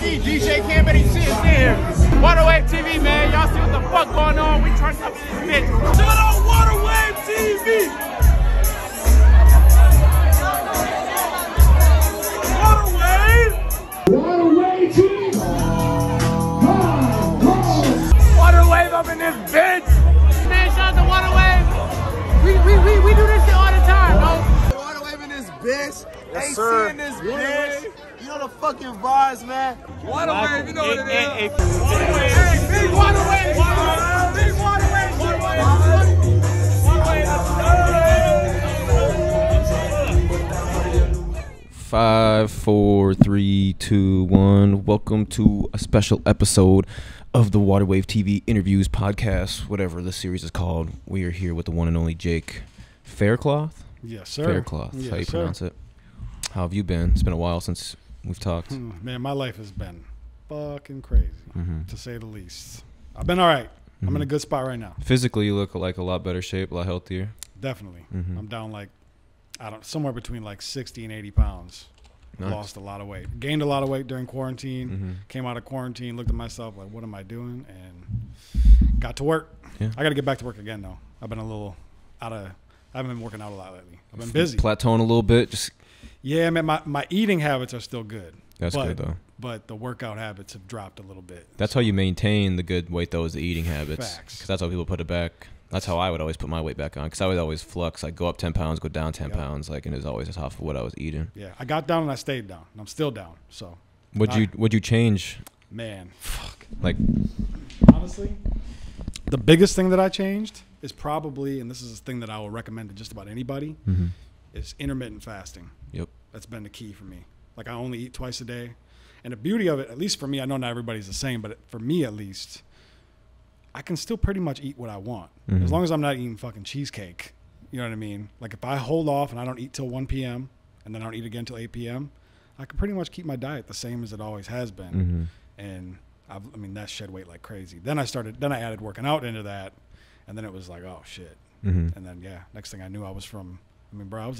TV. DJ Campbell, he sitting here. Waterwave TV, man. Y'all see what the fuck going on? We turned up in this bitch. Shout out Waterwave TV. Waterwave TV. Waterwave up in this bitch. Man, shout out to Waterwave. We do this shit all the time, bro. Waterwave in this bitch. Yes, sir. AC in this bitch. You know the fucking vibes, man. Waterwave, you know what it is. Waterwave. Hey, big Waterwave. Big Waterwave. Waterwave. 5, 4, 3, 2, 1. Welcome to a special episode of the Waterwave TV Interviews podcast, whatever the series is called. We are here with the one and only Jake Faircloth. Yes, sir. Faircloth. Yes, How you sir. pronounce it? How have you been? It's been a while since we've talked. Man, my life has been fucking crazy, to say the least. I've been all right. I'm in a good spot right now. Physically, you look like a lot better shape, a lot healthier. Definitely. I'm down like, somewhere between like 60 and 80 pounds. Nice. Lost a lot of weight. Gained a lot of weight during quarantine. Came out of quarantine, looked at myself like, what am I doing? And got to work. Yeah. I got to get back to work again, though. I've been a little I haven't been working out a lot lately. I've been busy. Plateauing a little bit. Just Yeah, man, my eating habits are still good. That's good, though. But the workout habits have dropped a little bit. That's how you maintain the good weight, though, is the eating habits. Facts. Because that's how people put it back. That's how I would always put my weight back on. Because I would always flux. Like, go up 10 pounds, go down 10 pounds. Like, and it was always off of what I was eating. Yeah, I got down and I stayed down. And I'm still down. So, What'd you change? man, fuck. Like, Honestly, the biggest thing that I changed is probably, and this is a thing that I will recommend to just about anybody, is intermittent fasting. yep. That's been the key for me. Like, I only eat twice a day. And the beauty of it, at least for me, I know not everybody's the same, but for me at least, I can still pretty much eat what I want. As long as I'm not eating fucking cheesecake. You know what I mean? Like, if I hold off and I don't eat till 1 p.m. and then I don't eat again till 8 p.m., I can pretty much keep my diet the same as it always has been. And that shed weight like crazy. Then I added working out into that. And then it was like, oh shit. And then, next thing I knew, I was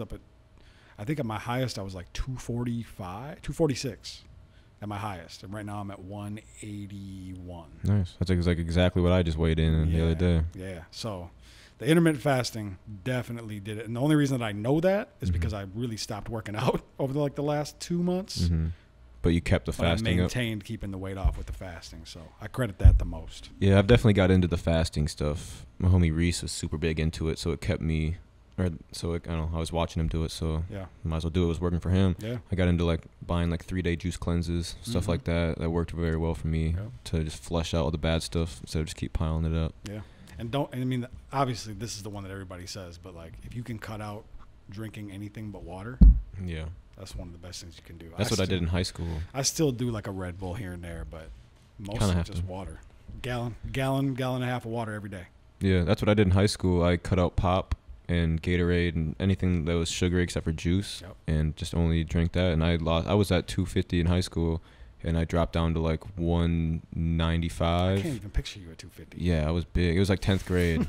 up at, I think at my highest, I was like 246 at my highest. And right now I'm at 181. Nice. That's like exactly what I just weighed in the other day. Yeah. So the intermittent fasting definitely did it. And the only reason that I know that is because I really stopped working out over the last 2 months. But you kept the But I fasting up. maintained keeping the weight off with the fasting. So I credit that the most. Yeah, I've definitely got into the fasting stuff. My homie Reese was super big into it, so it kept me, I was watching him do it, so Yeah. might as well do it. It was working for him. Yeah. I got into like buying like 3-day juice cleanses, stuff like that. That worked very well for me to just flush out all the bad stuff instead of just keep piling it up. Yeah. And obviously this is the one that everybody says, but like if you can cut out drinking anything but water, Yeah. that's one of the best things you can do. That's what I did in high school. I still do like a Red Bull here and there, but mostly Kinda have just to. water. Gallon and a half of water every day. Yeah, that's what I did in high school. I cut out pop and Gatorade and anything that was sugary except for juice, and just only drank that. And I was at 250 in high school, and I dropped down to like 195. I can't even picture you at 250. Yeah, I was big. It was like 10th grade.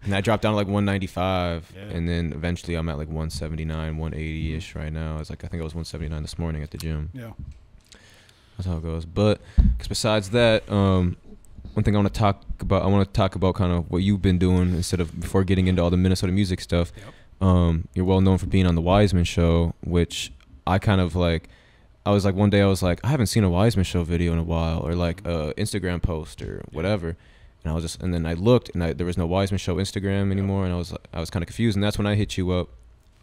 And I dropped down to like 195. Yeah. And then eventually I'm at like 179, 180-ish right now. I think I was 179 this morning at the gym. Yeah. That's how it goes. But 'cause besides that, one thing I want to talk about kind of what you've been doing before getting into all the Minnesota music stuff. You're well known for being on the Wisemen show, which I kind of like. I was like, one day I was like, I haven't seen a Wiseman show video in a while, or like a Instagram post or whatever. And then I looked and there was no Wiseman show Instagram anymore. And I was kind of confused. And that's when I hit you up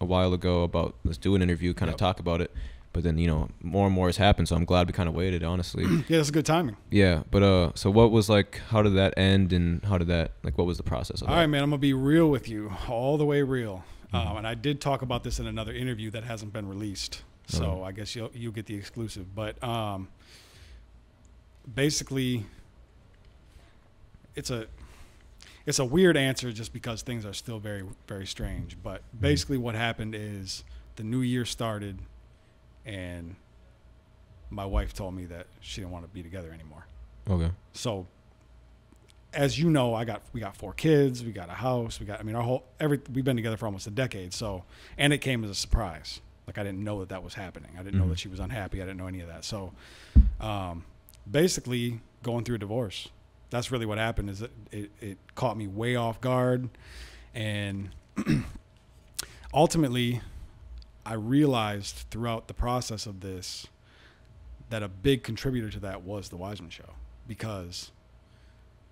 a while ago about, let's do an interview, kind of talk about it. But then, more and more has happened. So I'm glad we kind of waited, honestly. Yeah, that's good timing. Yeah. But, so what was like, how did that end? And what was the process of that? All right, man, I'm going to be real with you, all the way real. And I did talk about this in another interview that hasn't been released. So I guess you'll get the exclusive. But basically, it's a weird answer just because things are still very, very strange. But basically what happened is the new year started, and my wife told me that she didn't want to be together anymore. Okay. So, as you know, we got 4 kids, we got a house, we've been together for almost a decade. So, and it came as a surprise. Like, I didn't know that was happening. I didn't know that she was unhappy. I didn't know any of that. So Basically going through a divorce. That's really what happened. Is it caught me way off guard, and ultimately, I realized throughout the process of this that a big contributor to that was the Wisemen Show, because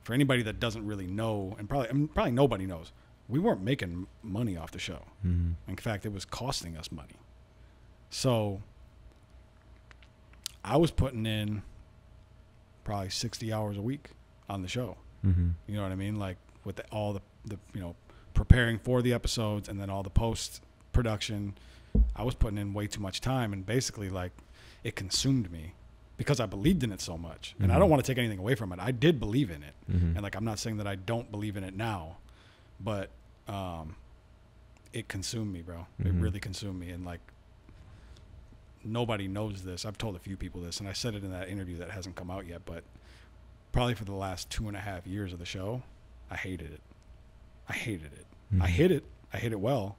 for anybody that doesn't really know, and probably nobody knows, we weren't making money off the show. Mm-hmm. In fact, it was costing us money. So I was putting in probably 60 hours a week on the show. Mm-hmm. You know what I mean? Like with all the preparing for the episodes and then all the post production, I was putting in way too much time, and basically like it consumed me because I believed in it so much. And I don't want to take anything away from it. I did believe in it. Mm-hmm. And like, I'm not saying that I don't believe in it now, but it consumed me, bro. It really consumed me. And like, nobody knows this. I've told a few people this, and I said it in that interview that hasn't come out yet, but probably for the last 2.5 years of the show, I hated it. I hated it. Mm-hmm. I hit it. I hit it well.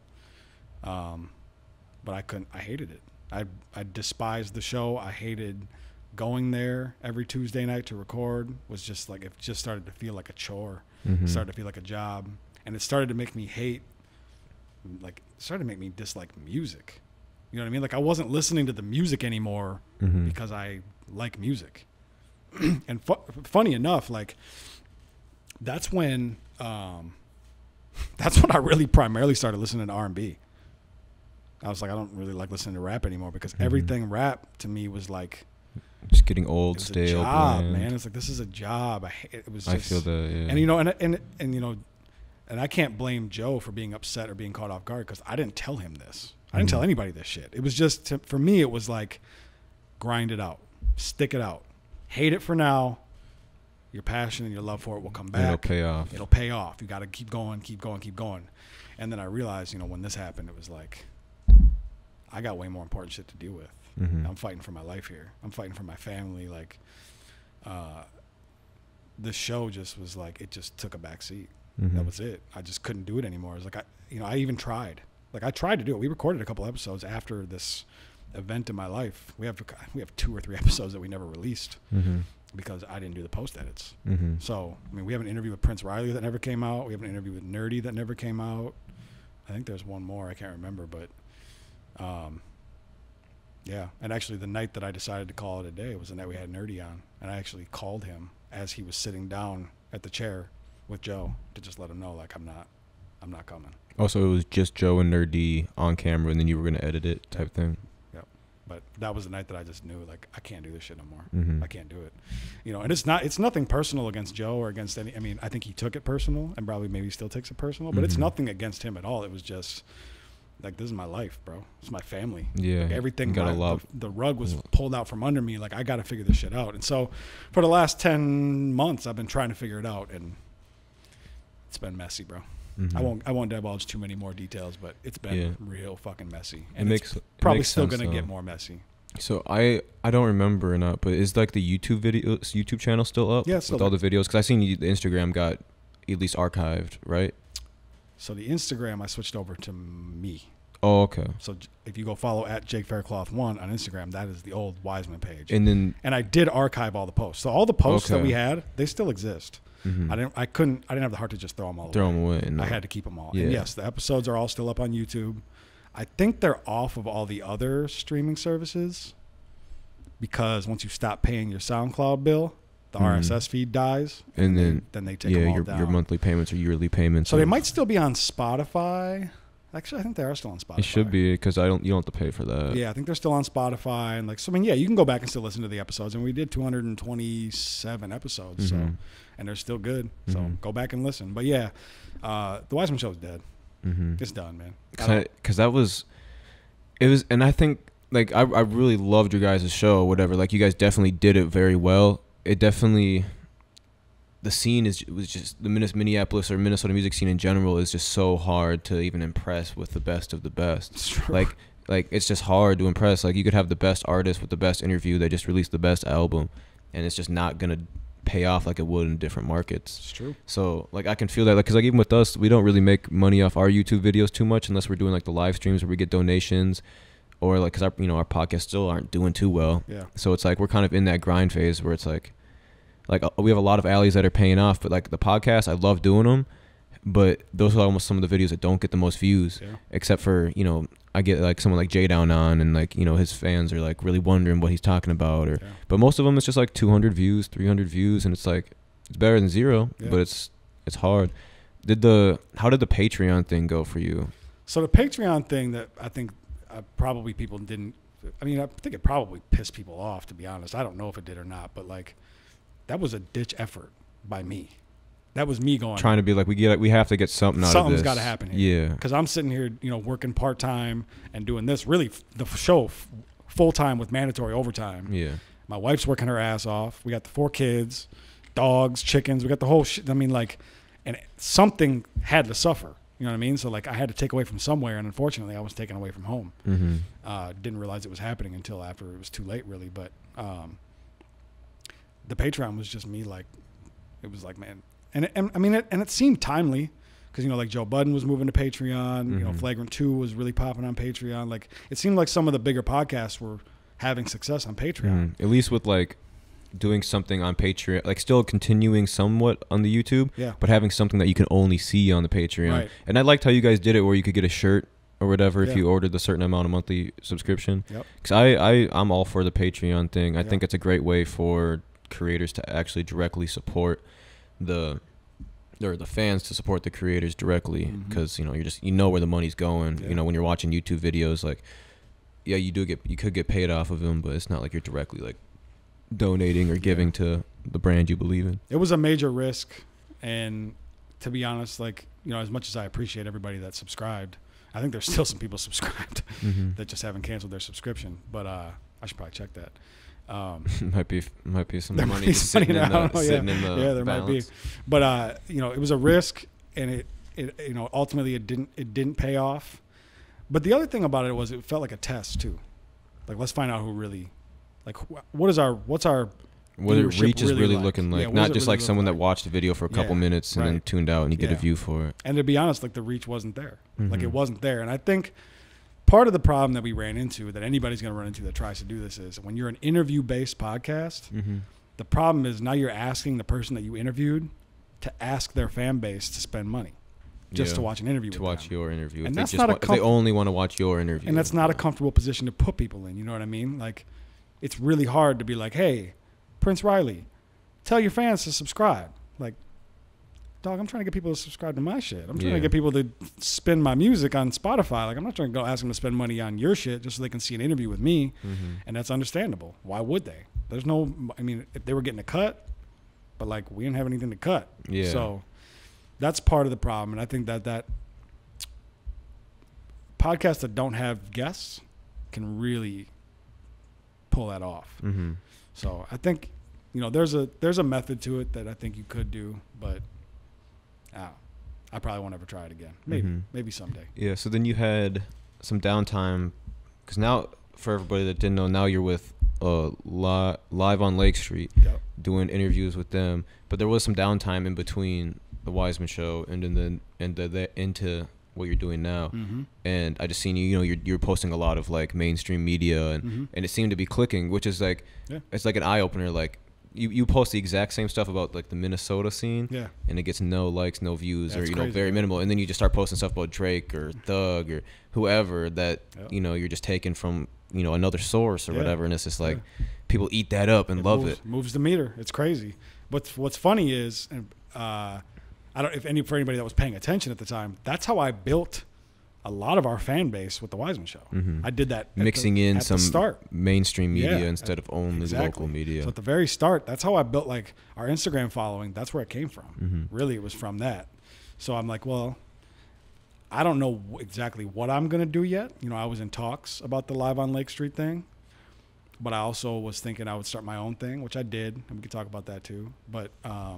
But I hated it. I despised the show. I hated going there every Tuesday night to record. Was just like, it just started to feel like a chore. Mm-hmm. It started to feel like a job. And it started to make me started to make me dislike music. You know what I mean? Like, I wasn't listening to the music anymore because I like music. And funny enough, like, that's when I really primarily started listening to R&B. I was like, I don't really like listening to rap anymore, because everything rap to me was like, just getting old, it was stale, a job, bland. man. It's like, this is a job. It was just, I feel that, yeah. and you know, and you know, and I can't blame Joe for being upset or being caught off guard, because I didn't tell him this. I didn't tell anybody this shit. It was just, for me, it was like, grind it out, stick it out, hate it for now. Your passion and your love for it will come back. It'll pay off. It'll pay off. You got to keep going, keep going, keep going. And then I realized, you know, when this happened, it was like, I got way more important shit to deal with. Mm-hmm. I'm fighting for my life here. I'm fighting for my family. Like, the show just was like, it just took a back seat. Mm-hmm. That was it. I just couldn't do it anymore. It was like, I even tried. Like, I tried to do it. We recorded a couple episodes after this event in my life. We have 2 or 3 episodes that we never released because I didn't do the post edits. Mm-hmm. So, I mean, we have an interview with Prince Riley that never came out. We have an interview with Nerdy that never came out. I think there's one more. I can't remember, but yeah. And actually, the night that I decided to call it a day was the night we had Nerdy on, and I actually called him as he was sitting down at the chair with Joe to just let him know, like, I'm not coming. Oh, so it was just Joe and Nerdy on camera, and then you were going to edit it type thing? Yep. But that was the night that I just knew, like, I can't do this shit no more. Mm-hmm. I can't do it. You know, and it's nothing personal against Joe or against any, I mean, I think he took it personal and probably maybe still takes it personal, but it's nothing against him at all. It was just, like, this is my life, bro. It's my family. Yeah. Like, everything, got a lot. The rug was pulled out from under me. Like, I got to figure this shit out. And so for the last 10 months, I've been trying to figure it out, and it's been messy, bro. Mm-hmm. I won't divulge too many more details, but it's been real fucking messy, and it probably makes still sense, gonna get though. more messy. So I don't remember or not, but is like the YouTube channel still up? Yeah, it's still with all the videos, because I seen the Instagram got at least archived, right? So the Instagram I switched over to me. Oh, okay. So if you go follow at Jake Faircloth 1 on Instagram, that is the old Wiseman page. And I did archive all the posts. So all the posts that we had, they still exist. Mm-hmm. I didn't have the heart to just throw them all throw away. them away. No. I had to keep them all. Yeah. And yes, the episodes are all still up on YouTube. I think they're off of all the other streaming services, because once you stop paying your SoundCloud bill, the RSS feed dies, and then they take them all down. Your monthly payments or yearly payments. So they might still be on Spotify. Actually, I think they are still on Spotify. It should be, because you don't have to pay for that. Yeah, I think they're still on Spotify, and like, so I mean, yeah, you can go back and still listen to the episodes, and we did 227 episodes, so, and they're still good. So go back and listen. But yeah, the Wiseman Show is dead. It's done, man. Because it was, and I think, like, I really loved your guys' show or whatever. Like, you guys definitely did it very well. It definitely, the scene was just, the Minneapolis or Minnesota music scene in general is just so hard to even impress with the best of the best. It's true. Like it's just hard to impress. Like, you could have the best artist with the best interview that just released the best album, and it's just not gonna pay off like it would in different markets. It's true. So, like, I can feel that, like, because, like, even with us, we don't really make money off our YouTube videos too much unless we're doing like the live streams where we get donations, or like, cause our podcasts still aren't doing too well. Yeah. So it's like we're kind of in that grind phase where it's like we have a lot of alleys that are paying off, but like the podcast, I love doing them, but those are almost some of the videos that don't get the most views, except for, I get like someone like Jay Down on, and like, his fans are like really wondering what he's talking about, but most of them it's just like 200 views, 300 views, and it's like, it's better than zero, but it's hard. How did the Patreon thing go for you? So the Patreon thing, that I think probably people didn't, I think it probably pissed people off, to be honest. I don't know if it did or not, but like, that was a ditch effort by me. That was me going, trying to be like, we have to get something out of this. Something's got to happen here. Yeah. Because I'm sitting here, working part-time and doing this, really the show full-time with mandatory overtime. Yeah. My wife's working her ass off. We got the 4 kids, dogs, chickens. We got the whole shit. I mean, like, and something had to suffer. You know what I mean? So like, I had to take away from somewhere, and unfortunately, I was taken away from home. Didn't realize it was happening until after it was too late, really. But the Patreon was just me, like, it was like, man, and it seemed timely, because like Joe Budden was moving to Patreon. Flagrant 2 was really popping on Patreon. Like, it seemed like some of the bigger podcasts were having success on Patreon. At least with like doing something on Patreon, like still continuing somewhat on the YouTube, but having something that you can only see on the Patreon. Right. And I liked how you guys did it, where you could get a shirt or whatever if you ordered a certain amount of monthly subscription. Because I'm all for the Patreon thing. I think it's a great way for creators to actually directly support the fans, to support the creators directly, because you know where the money's going. When you're watching YouTube videos, like, you could get paid off of them, but it's not like you're directly like donating or giving to the brand you believe in. It was a major risk, and to be honest, like, as much as I appreciate everybody that subscribed, I think there's still some people subscribed that just haven't canceled their subscription. But I should probably check that. might be some money just sitting in the there balance. might be. But it was a risk, and it ultimately it didn't pay off. But the other thing about it was, it felt like a test too. Like, let's find out who really, like, what's our what reach is really really like? looking like. Yeah, not just really like someone like? that watched a video for a couple minutes and then tuned out and you get a view for it. And to be honest, like, the reach wasn't there. Like, it wasn't there. And I think part of the problem that we ran into, that anybody's going to run into that tries to do this, is when you're an interview-based podcast, the problem is now you're asking the person that you interviewed to ask their fan base to spend money just to watch an interview with them. To watch your interview. And if they only want to watch your interview. And that's not a comfortable position to put people in, you know what I mean? Like, it's really hard to be like, hey, Prince Riley, tell your fans to subscribe. Like, dog, I'm trying to get people to subscribe to my shit. I'm trying to get people to spend my music on Spotify. Like, I'm not trying to go ask them to spend money on your shit just so they can see an interview with me. And that's understandable. Why would they? There's no, if they were getting a cut, but like, we didn't have anything to cut. Yeah. So that's part of the problem. And I think that podcasts that don't have guests can really pull that off. So I think, there's a method to it that I think you could do, but I probably won't ever try it again. Maybe someday. Yeah. So then you had some downtime, because now, for everybody that didn't know, now you're with Live on Lake Street, doing interviews with them. But there was some downtime in between the Wisemen show and then into what you're doing now. And I just seen you're posting a lot of like mainstream media, and it seemed to be clicking, which is like it's like an eye opener. Like, you post the exact same stuff about like the Minnesota scene, and it gets no likes, no views, or crazy, very minimal. And then you just start posting stuff about Drake or Thug or whoever that you're just taking from another source or whatever, and it's just like people eat that up and love it. Moves the meter. It's crazy. What's funny is, I don't, for anybody that was paying attention at the time, that's how I built a lot of our fan base with the Wisemen show. I did that mixing in some start. mainstream media instead of only local media. So at the very start, that's how I built like our Instagram following. That's where it came from. Really, it was from that. So I'm like, well, I don't know exactly what I'm going to do yet. I was in talks about the Live on Lake Street thing, but I also was thinking I would start my own thing, which I did, and we could talk about that too. But I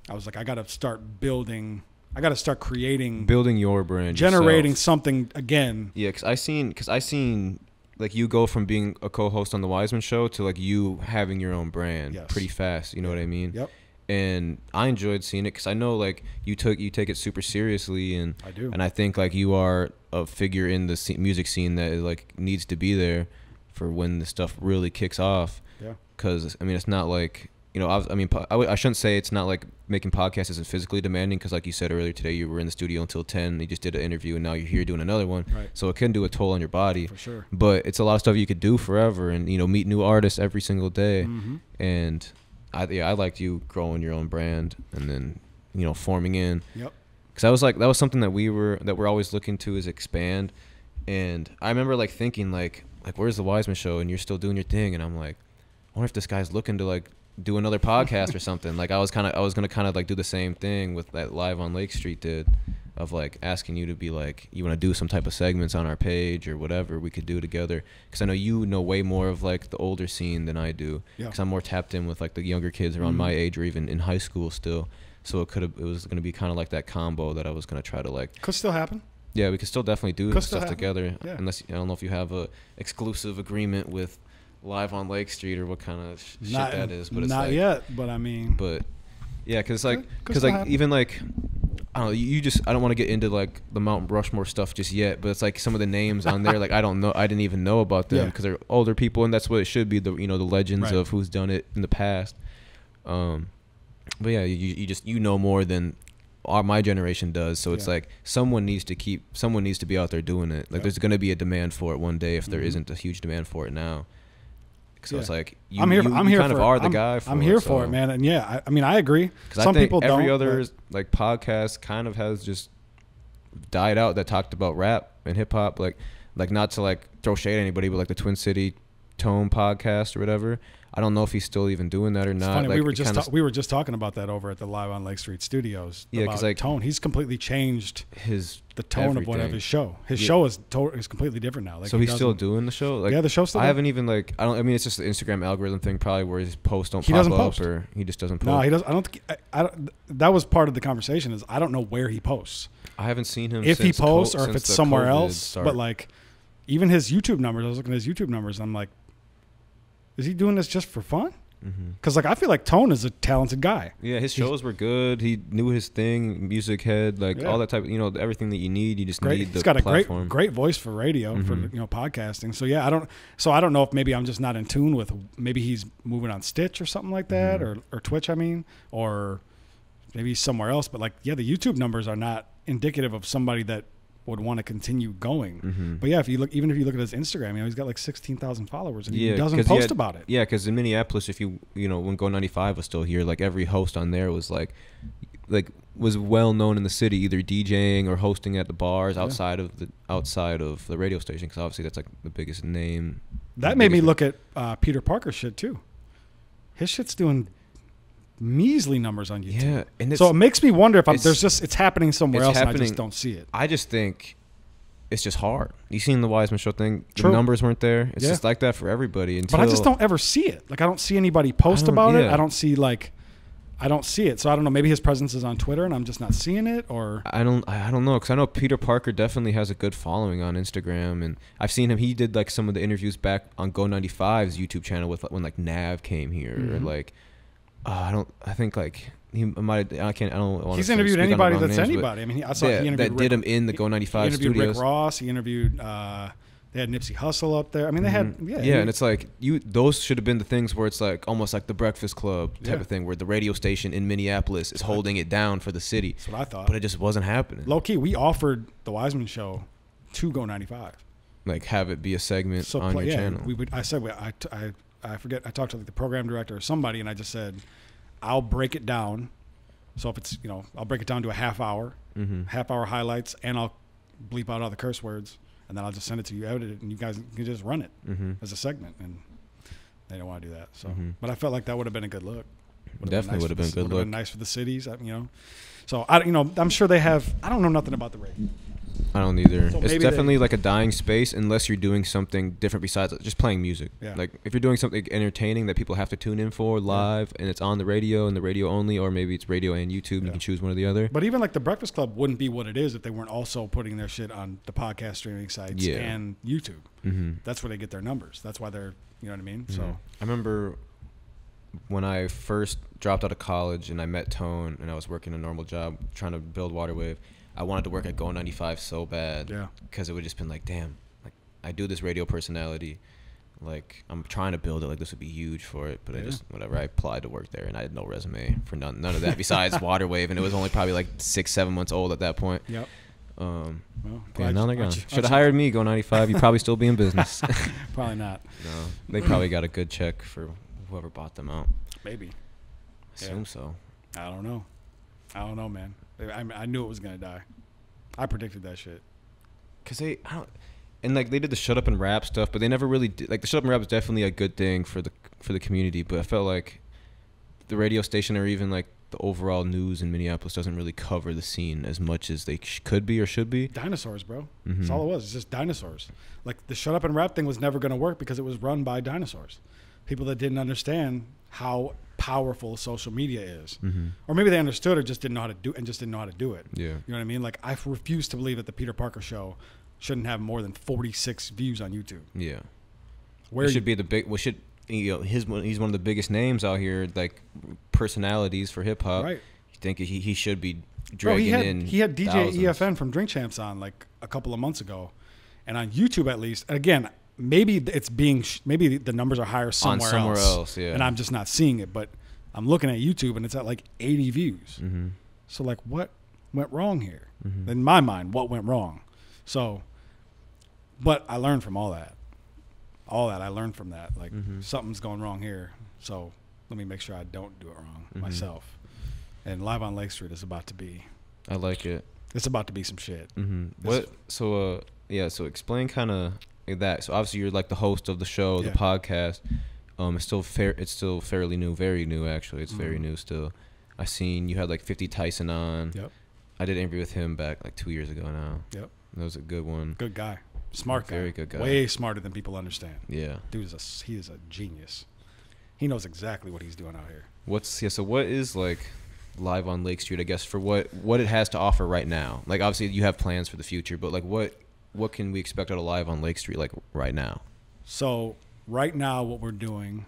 was like, I got to start building. I got to start building your brand, generating yourself. Something again. Yeah, because I seen like you go from being a co-host on the Wisemen show to like you having your own brand pretty fast. You know what I mean? Yep. And I enjoyed seeing it, because I know like you take it super seriously, and I do. And I think like you are a figure in the music scene that like needs to be there for when the stuff really kicks off. Yeah. Because I mean, it's not like, you know, I shouldn't say it's not like making podcasts isn't physically demanding, because like you said earlier today, you were in the studio until 10. You just did an interview, and now you're here doing another one. Right. So it can do a toll on your body. For sure. But it's a lot of stuff you could do forever, and you know, meet new artists every single day. Mm-hmm. And I liked you growing your own brand and then, you know, forming in. Yep. Because that was something that we're always looking to is expand. And I remember like thinking like where's the Wiseman show, and you're still doing your thing, and I'm like, I wonder if this guy's looking to like do another podcast or something. Like I was gonna kind of like do the same thing with that Live on Lake Street did, of like asking you to be like, you want to do some type of segments on our page or whatever we could do together, because I know you know way more of like the older scene than I do, because I'm more tapped in with like the younger kids around my age or even in high school still. So it was gonna be kind of like that combo that I was gonna try to like. Could still happen. Yeah, we could still definitely do stuff together. Yeah. Unless, I don't know if you have a exclusive agreement with Live on Lake Street or what kind of shit that is, but it's not like, yet. But I mean, but yeah, because like happen. even like, I don't know, I don't want to get into like the Mount Rushmore stuff just yet, but it's like some of the names on there, like I didn't even know about them because they're older people, and that's what it should be, the, you know, the legends of who's done it in the past. But yeah, you know more than my generation does, so it's like someone needs to be out there doing it. Like there's going to be a demand for it one day if there isn't a huge demand for it now. So it's like I'm here kind of are the I'm, guy for I'm here it, for it, man. And yeah, I mean, I agree. Some people don't. Every other like podcast kind of has just died out that talked about rap and hip hop, like not to like throw shade at anybody, but like the Twin City Tone podcast or whatever. I don't know if he's still even doing that or not. Funny, like, we were just talking about that over at the Live on Lake Street Studios. Yeah, because like Tone, he's completely changed the tone everything. of one of his show. His show is completely different now. Like, so he's still doing the show. Like, yeah, the show's still. I haven't even like I mean it's just the Instagram algorithm thing probably where his posts don't pop up post. or he just doesn't post. No, he doesn't. I don't think. That was part of the conversation. Is I don't know where he posts. I haven't seen him if he posts or if it's somewhere COVID else. start. But like, even his YouTube numbers. I was looking at his YouTube numbers. I'm like, is he doing this just for fun? Because like I feel like Tone is a talented guy. Yeah, his shows were good. He knew his thing, music head, like all that type of, you know, everything that you need. You just need the He's got a platform. great voice for radio, for, you know, podcasting. So yeah, I don't know if maybe I'm just not in tune with, maybe he's moving on Stitch or something like that, or Twitch, I mean, or maybe he's somewhere else. But like, yeah, the YouTube numbers are not indicative of somebody that would want to continue going. But yeah, even if you look at his Instagram, you know, he's got like 16,000 followers and he doesn't post about it. Yeah, because in Minneapolis, if you know, when Go 95 was still here, like every host on there was like was well known in the city, either DJing or hosting at the bars outside of the radio station, because obviously that's like the biggest name. That made me look at Peter Parker's shit too. His shit's doing measly numbers on YouTube. Yeah, and so it makes me wonder if it's happening somewhere else and I just don't see it. I just think it's just hard. You seen the Wiseman show thing? True. The numbers weren't there. It's just like that for everybody. But I just don't ever see it. Like I don't see anybody post about it. I don't see it. So I don't know. Maybe his presence is on Twitter and I'm just not seeing it, or I don't know, because I know Peter Parker definitely has a good following on Instagram, and I've seen him. He did like some of the interviews back on Go 95's YouTube channel with when like Nav came here, or like. I think like he might. I don't want to. He's interviewed anybody that's names, anybody. I mean, I saw he interviewed that did him in the Go 95 he interviewed studios. Rick Ross. He interviewed. They had Nipsey Hussle up there. I mean, they had and it's like those should have been the things where it's like almost like the Breakfast Club type of thing, where the radio station in Minneapolis is holding it down for the city. That's what I thought, but it just wasn't happening. Low key, we offered the Wiseman show to Go 95, like have it be a segment on your channel. I forget. I talked to like the program director or somebody, and I just said, I'll break it down. So if it's, you know, I'll break it down to a half hour highlights, and I'll bleep out all the curse words, and then I'll just send it to you, edit it, and you guys can just run it as a segment. And they don't want to do that. So, but I felt like that would have been a good look. Definitely would have been a good look. Would have been nice for the cities, you know. So I'm sure they have. I don't know nothing about the radio. I don't either. So it's definitely like a dying space unless you're doing something different besides just playing music. Yeah. Like if you're doing something entertaining that people have to tune in for live and it's on the radio and the radio only, or maybe it's radio and YouTube, you can choose one or the other. But even like the Breakfast Club wouldn't be what it is if they weren't also putting their shit on the podcast streaming sites and YouTube. That's where they get their numbers. That's why they're, you know what I mean? So I remember when I first dropped out of college and I met Tone and I was working a normal job trying to build Waterwave, I wanted to work at Go 95 so bad. Yeah. Because it would just been like, damn, like I do this radio personality. Like I'm trying to build it. Like this would be huge for it. But I just, whatever, I applied to work there and I had no resume for none of that besides Waterwave. And it was only probably like 6-7 months old at that point. Yep. Well, yeah, now they're gone. Should have hired me, Go 95. You'd probably still be in business. Probably not. No, they probably got a good check for whoever bought them out. Maybe. Assume so. I don't know, man. I knew it was gonna die. I predicted that shit. Cause they did the shut up and rap stuff, but they never really did. Like the shut up and rap is definitely a good thing for the community, but I felt like the radio station or even like the overall news in Minneapolis doesn't really cover the scene as much as they could be or should be. Dinosaurs, bro. Mm-hmm. That's all it was. It's just dinosaurs. Like the shut up and rap thing was never gonna work because it was run by dinosaurs, people that didn't understand how powerful social media is, or maybe they understood or just didn't know how to do it. Yeah, you know what I mean. Like I refuse to believe that the Peter Parker show shouldn't have more than 46 views on YouTube. Yeah, where should be the big. Well, should he's one of the biggest names out here, like personalities for hip hop. Right. You think he should be dragging in? He had DJ thousands. EFN from Drink Champs on like a couple of months ago, and on YouTube at least. Again, maybe maybe the numbers are higher somewhere else. Yeah, and I'm just not seeing it. But I'm looking at YouTube and it's at like 80 views. So like, what went wrong here? In my mind, what went wrong? So, but I learned from all that. I learned from that. Like something's going wrong here. So let me make sure I don't do it wrong myself. And Live on Lake Street is about to be. I like it. It's about to be some shit. What? So So explain kind of that. So obviously you're like the host of the show, the podcast. It's still fairly new, very new actually. It's very new still. I seen you had like 50 Tyson on. Yep. I did an interview with him back like 2 years ago now. Yep. That was a good one. Good guy. Smart guy. Very good guy. Way smarter than people understand. Yeah. Dude he is a genius. He knows exactly what he's doing out here. So what is like Live on Lake Street, I guess, for what it has to offer right now? Like obviously you have plans for the future, but like what can we expect out of Live on Lake Street like right now? So right now what we're doing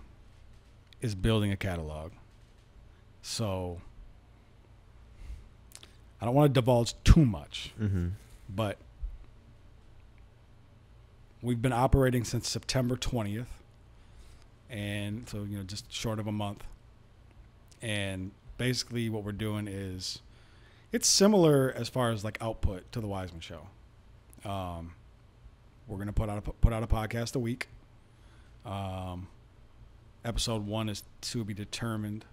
is building a catalog. So I don't want to divulge too much, but we've been operating since September 20th. And so, just short of a month. And basically what we're doing is it's similar as far as like output to the Wisemen show. We're going to put out a podcast a week. Episode 1 is to be determined.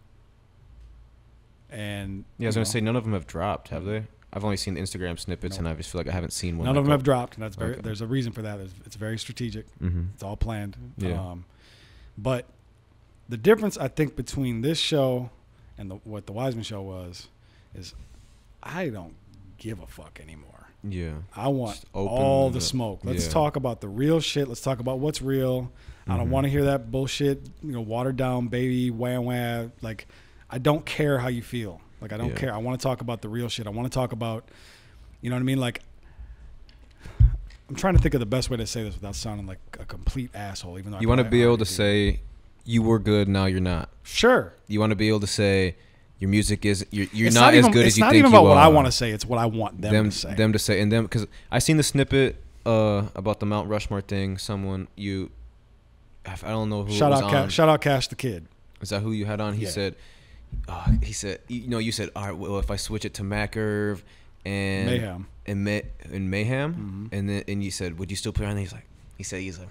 And I was going to say, none of them have dropped, have they? I've only seen the Instagram snippets, and I just feel like I haven't seen one. None of them have dropped, and that's there's a reason for that. It's very strategic. It's all planned. Yeah. But the difference, I think, between this show and what the Wisemen show was is I don't give a fuck anymore. Yeah. I want all the smoke. Let's talk about the real shit. Let's talk about what's real. I don't want to hear that bullshit, watered down baby, wah. Like, I don't care how you feel. Like, I don't care. I want to talk about the real shit. I want to talk about, you know what I mean? Like, I'm trying to think of the best way to say this without sounding like a complete asshole. Even though you want to be able to say you were good, now you're not. Sure. You want to be able to say your music is you're not as good as you think you are. It's not even about what I want to say. It's what I want them to say. Them to say, and them, because I seen the snippet about the Mount Rushmore thing. I don't know who. Shout out Cash the Kid. Is that who you had on? He said. He said, you said, all right, well, if I switch it to Macurve and Mayhem and you said, would you still play on? He's like, he's like,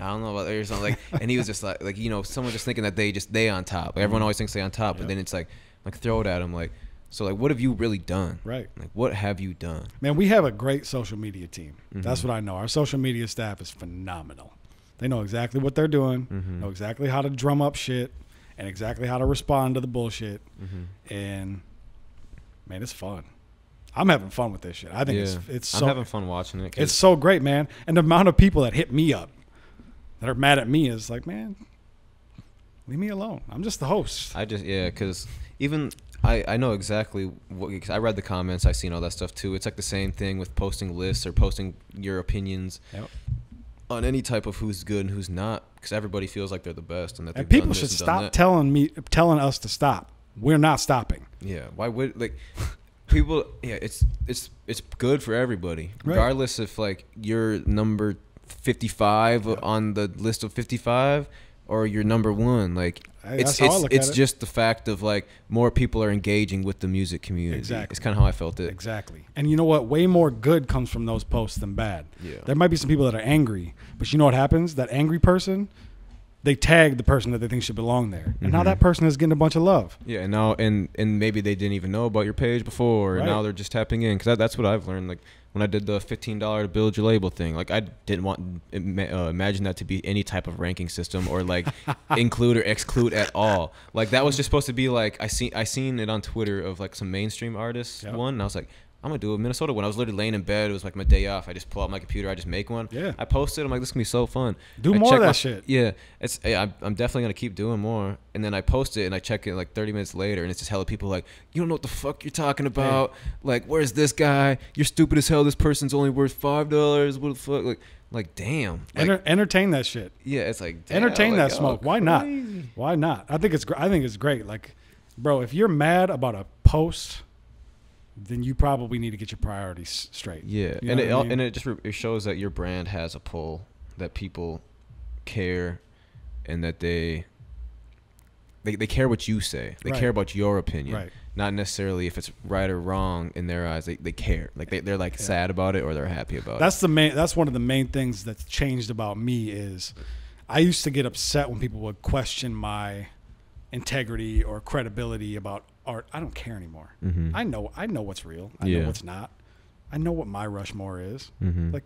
I don't know about that or something. Like, and he was just like, someone just thinking that they on top. Like, everyone always thinks they on top, but then it's like throw it at him. Like, so like, what have you really done? Right. Like, what have you done? Man, we have a great social media team. That's what I know. Our social media staff is phenomenal. They know exactly what they're doing, know exactly how to drum up shit, and exactly how to respond to the bullshit. And man, it's fun. I'm having fun with this shit. I think it's so, I'm having fun watching it. It's so great, man. And the amount of people that hit me up that are mad at me is like, man, leave me alone. I'm just the host. Because even I know exactly what, because I read the comments, I seen all that stuff too. It's like the same thing with posting lists or posting your opinions on any type of who's good and who's not because everybody feels like they're the best and that they've And people done should this and done stop that. telling us to stop. We're not stopping. Yeah, why would like people? Yeah, it's good for everybody, Right. regardless if like you're number 55 on the list of 55 or you're number 1. Like That's how I look at it's it. just the fact of like more people are engaging with the music community. Exactly. It's kind of how I felt it. Exactly. And you know what? Way more good comes from those posts than bad. Yeah. There might be some people that are angry, but you know what happens? That angry person, they tag the person that they think should belong there. And now that person is getting a bunch of love. Yeah, and now and maybe they didn't even know about your page before, and Right. now they're just tapping in because that's what I've learned. Like when I did the $15 to build your label thing, like I didn't want imagine that to be any type of ranking system or like include or exclude at all. Like that was just supposed to be like I seen it on Twitter of like some mainstream artists one, and I was like, I'm gonna do a Minnesota one. I was literally laying in bed. It was like my day off. I just pull out my computer. I just make one. Yeah. I posted. I'm like, this is gonna be so fun. Do I more check of that shit. Yeah, I'm definitely gonna keep doing more. And then I post it and I check it like 30 minutes later, and it's just hella people like, you don't know what the fuck you're talking about. Like, where's this guy? You're stupid as hell. This person's only worth $5. What the fuck? Like damn. Like, Entertain that shit. yeah, it's like damn, Entertain like, that smoke. Why not? Why not? I think it's great. Like, bro, if you're mad about a post, then you probably need to get your priorities straight. Yeah, You know and what I mean? and it just it shows that your brand has a pull, that people care, and that they care what you say. They Right. care about your opinion, Right. not necessarily if it's right or wrong in their eyes. They care. Like they're like sad about it or they're happy about it. That's one of the main things that's changed about me is I used to get upset when people would question my integrity or credibility about art. I don't care anymore. Mhm. I know what's real. I Yeah. know what's not. I know what my Rushmore is. Mhm. Like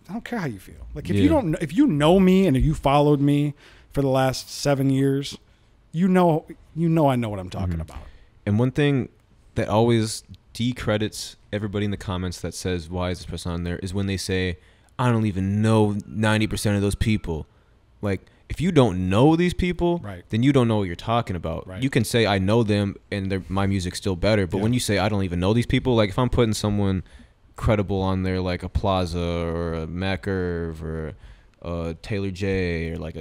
I don't care how you feel. Like if Yeah. you don't, if you know me and if you followed me for the last 7 years, you know I know what I'm talking about. And one thing that always decredits everybody in the comments that says, why is this person on there, is when they say, I don't even know 90% of those people. Like, if you don't know these people, Right. then you don't know what you're talking about. Right. You can say, I know them and my music's still better. But Yeah. when you say, I don't even know these people, like if I'm putting someone credible on there, like a Plaza or a Macurve or Taylor J or like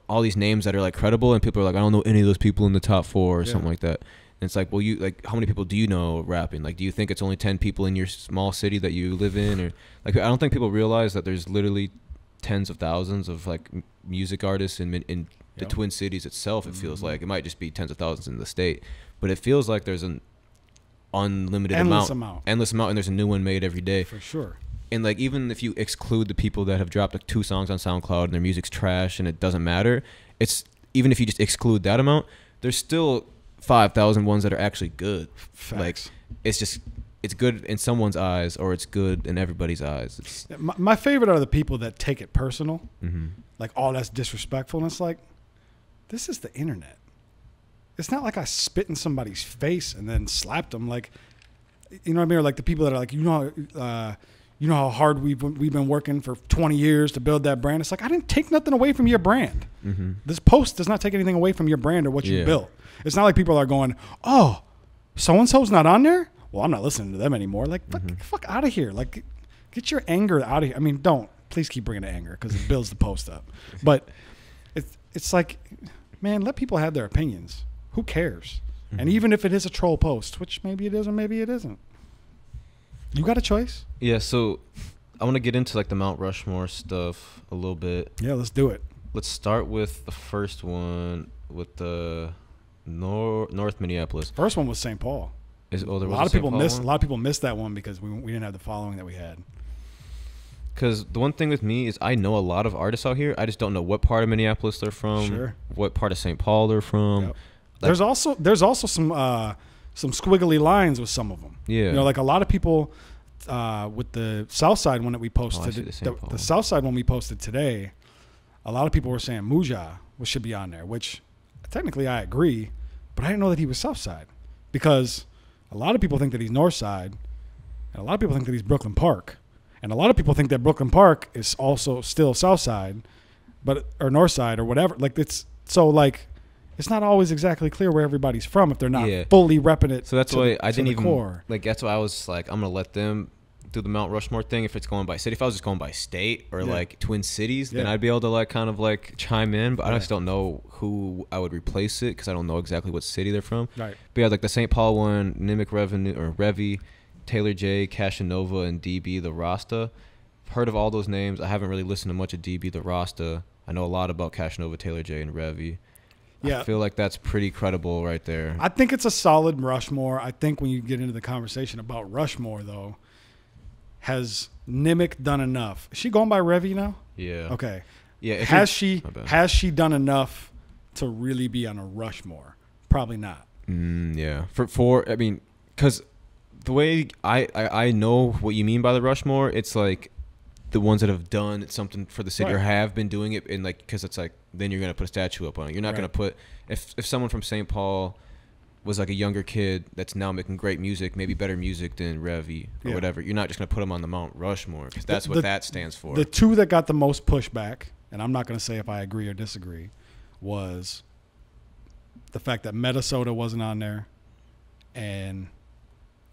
all these names that are like credible, and people are like, I don't know any of those people in the top 4 or something like that. And it's like, well, you like, how many people do you know rapping? Like, do you think it's only 10 people in your small city that you live in? Or like, I don't think people realize that there's literally tens of thousands of like music artists in the Twin Cities itself. It feels like it might just be tens of thousands in the state, but it feels like there's an unlimited Endless amount, amount. and there's a new one made every day. For sure. And like, even if you exclude the people that have dropped like 2 songs on SoundCloud and their music's trash and it doesn't matter, it's even if you just exclude that amount, there's still 5,000 ones that are actually good. Facts. Like, it's good in someone's eyes, or it's good in everybody's eyes. It's, My favorite are the people that take it personal. mhm. Like, oh, that's disrespectful. And it's like, this is the internet. It's not like I spit in somebody's face and then slapped them. Like, you know what I mean? Or like the people that are like, you know how hard we've been working for 20 years to build that brand. It's like, I didn't take nothing away from your brand. Mhm. This post does not take anything away from your brand or what you Yeah. built. It's not like people are going, oh, so-and-so's not on there? Well, I'm not listening to them anymore. Like, fuck out of here. Like, get your anger out of here. I mean, please keep bringing the anger because it builds the post up. But it's like, man, let people have their opinions. Who cares? And even if it is a troll post, which maybe it is or maybe it isn't, you got a choice. Yeah, so I want to get into like the Mount Rushmore stuff a little bit. Yeah, let's do it. Let's start with the first one with the North Minneapolis. First one was St. Paul. There A was lot of St. people Paul missed. one? A lot of people missed that one because we didn't have the following that we had. Because the one thing with me is I know a lot of artists out here. I just don't know what part of Minneapolis they're from, Sure. what part of St. Paul they're from. Yep. There's also some squiggly lines with some of them. Yeah. You know, like a lot of people with the South Side one that we I posted, see the St. Paul. the South Side one we posted today, a lot of people were saying Muja should be on there, which technically I agree, but I didn't know that he was South Side because a lot of people think that he's North Side, and a lot of people think that he's Brooklyn Park, and a lot of people think that Brooklyn Park is also still South Side, or North Side or whatever. Like it's not always exactly clear where everybody's from if they're not Yeah. fully repping it. So that's to why the- I to didn't the even core. like. That's why I was like, I'm gonna let them do the Mount Rushmore thing if it's going by city. If I was just going by state or like Twin Cities, then Yeah. I'd be able to like kind of like chime in. But I just don't know who I would replace it because I don't know exactly what city they're from. Right. But yeah, like the St. Paul one, Nimic Revy, Taylor J, Cashanova, and DB the Rasta. I've heard of all those names. I haven't really listened to much of DB the Rasta. I know a lot about Cashanova, Taylor J, and Revy. Yeah. I feel like that's pretty credible right there. I think it's a solid Rushmore. I think when you get into the conversation about Rushmore, though, has Nimic done enough? Is she going by Revy now? Yeah. Okay. Yeah. if Has you're- she My bad. has she done enough to really be on a Rushmore? Probably not. Yeah. For I mean, because the way I know what you mean by the Rushmore, it's like the ones that have done something for the city or Right. have been doing it, and like because it's like then you're gonna put a statue up on it. You're not gonna Right. put if someone from St. Paul was like a younger kid that's now making great music, maybe better music than Revy or Yeah. whatever. You're not just gonna put them on the Mount Rushmore because that's what that stands for. The two that got the most pushback, and I'm not going to say if I agree or disagree, was the fact that Minnesota wasn't on there and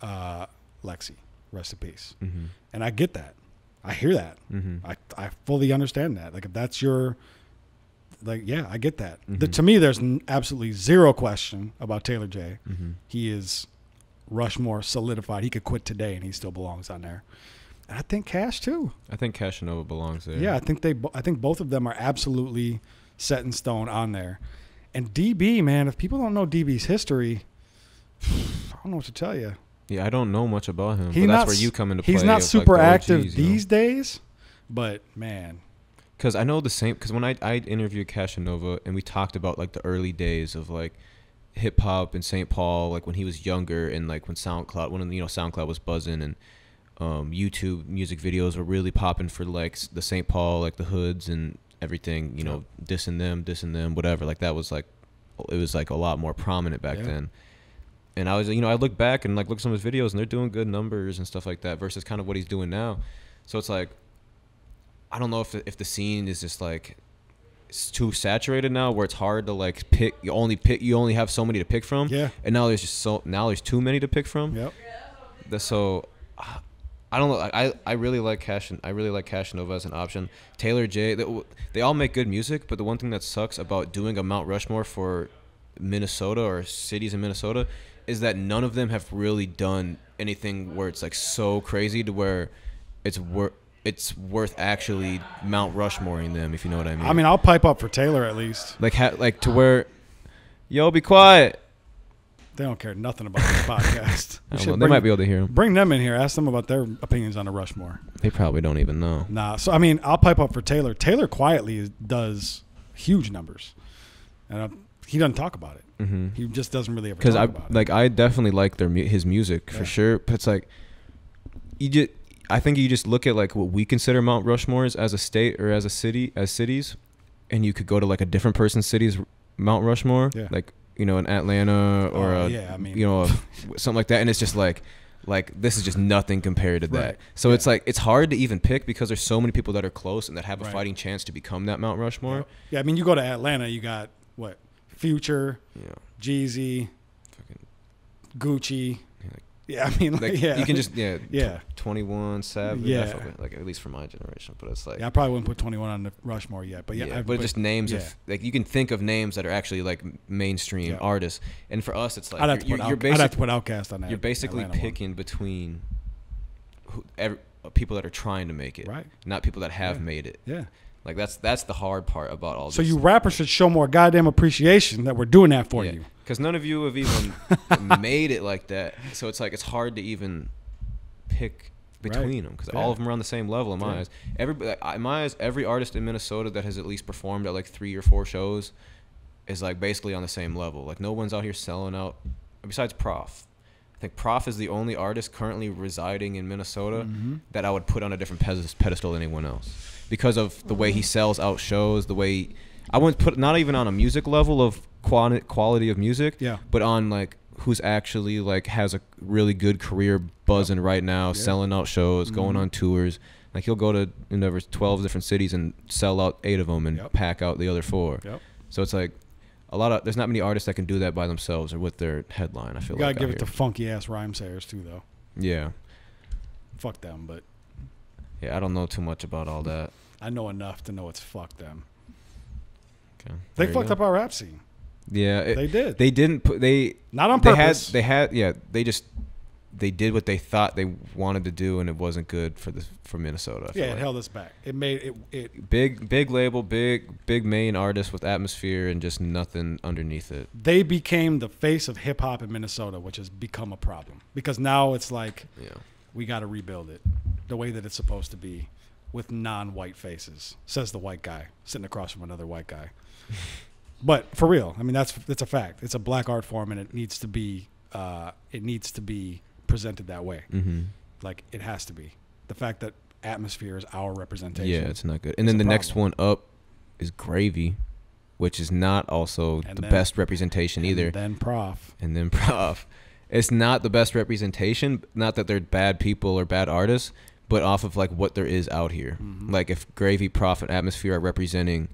Lexi, rest in peace. Mm-hmm. And I get that. I hear that. Mm-hmm. I fully understand that. Like if that's your, like, yeah, I get that. Mm-hmm. To me, there's absolutely zero question about Taylor J. Mm-hmm. He is Rushmore solidified. He could quit today and he still belongs on there. And I think Cash too. I think Cashanova belongs there. Yeah, I think both of them are absolutely set in stone on there. And DB, man, if people don't know DB's history, I don't know what to tell you. Yeah, I don't know much about him. He's But that's not where you come into play. He's not of, like, super the active OGs, you know? these days, but man, Because I know the same. Because when I interviewed Cashanova and we talked about like the early days of like hip hop in St. Paul, like when he was younger and like when SoundCloud was buzzing and YouTube music videos were really popping for like the St. Paul, like the hoods and everything. You know, dissing them, whatever. Like that was like it was like a lot more prominent back then. And I was, I look back and like look at some of his videos and they're doing good numbers and stuff like that versus kind of what he's doing now. So it's like, I don't know if the scene is just like it's too saturated now where it's hard to like pick. You only have so many to pick from. Yeah. And now there's too many to pick from. yep. So I don't know. I really like Cashanova as an option. Taylor J. They all make good music, but the one thing that sucks about doing a Mount Rushmore for Minnesota or cities in Minnesota is that none of them have really done anything where it's like so crazy to where it's worth actually Mount Rushmoreing them, if you know what I mean. I mean, I'll pipe up for Taylor at least. Like to where, yo, be quiet. They don't care nothing about this podcast. We should They might be able to hear him. bring them in here. Ask them about their opinions on the Rushmore. They probably don't even know. Nah. So I mean, I'll pipe up for Taylor. Taylor quietly does huge numbers, and he doesn't talk about it. Mm-hmm. He just doesn't really ever Because talk about it. I definitely like his music for sure, but it's like I think you just look at like what we consider Mount Rushmores as a state or as a city, as cities, and you could go to like a different person's city's Mount Rushmore, like in Atlanta or something like that, and it's just like this is just nothing compared to that. Right. So it's like it's hard to even pick because there's so many people that are close and that have a fighting chance to become that Mount Rushmore. Yeah, I mean, you go to Atlanta, you got what? Future, Jeezy, Gucci. Yeah, I mean, Like, yeah, you can just 21 Savage, like at least for my generation, but it's like I probably wouldn't put 21 on the Rushmore yet, but but just names of like you can think of names that are actually like mainstream artists, and for us it's like I'd have to put Outkast on that. You're basically Atlanta picking between people that are trying to make it, right? Not people that have made it. Yeah. Like that's the hard part about all this. So you rappers should show more goddamn appreciation that we're doing that for you. Because none of you have even made it like that. So it's like it's hard to even pick between them because all of them are on the same level in my eyes. In my eyes, every artist in Minnesota that has at least performed at like 3 or 4 shows is like basically on the same level. Like no one's out here selling out besides Prof. I think Prof is the only artist currently residing in Minnesota that I would put on a different pedestal than anyone else because of the way he sells out shows, the way I wouldn't put not even on a music level of quality of music, but on like who's actually like has a really good career buzzing right now, selling out shows, going on tours. Like he'll go to 12 different cities and sell out 8 of them and pack out the other 4. So it's like there's not many artists that can do that by themselves or with their headline. I feel you gotta like give it to funky ass rhyme sayers too, though. Yeah. fuck them. But Yeah, I don't know too much about all that. I know enough to know it's fuck them. Okay. They There you fucked go. up our rap scene. Yeah, They did. They didn't put Not on they purpose. they did what they thought they wanted to do, and it wasn't good for Minnesota. I feel Yeah, it like. held us back. It made it. Big label, big main artist with atmosphere and just nothing underneath it. They became the face of hip hop in Minnesota, which has become a problem because now it's like Yeah. we got to rebuild it the way that it's supposed to be with non-white faces, says the white guy sitting across from another white guy. But for real, I mean that's a fact. It's a black art form, and it needs to be presented that way. Mm-hmm. Like it has to be. The fact that atmosphere is our representation. Yeah, it's not good. And then the next problem. one up is Gravy, which is not also And the then- best representation either. Then Prof. And then Prof. It's not the best representation. Not that they're bad people or bad artists, but off of like what there is out here. Mhm. Like if Gravy, Prof, and Atmosphere are representing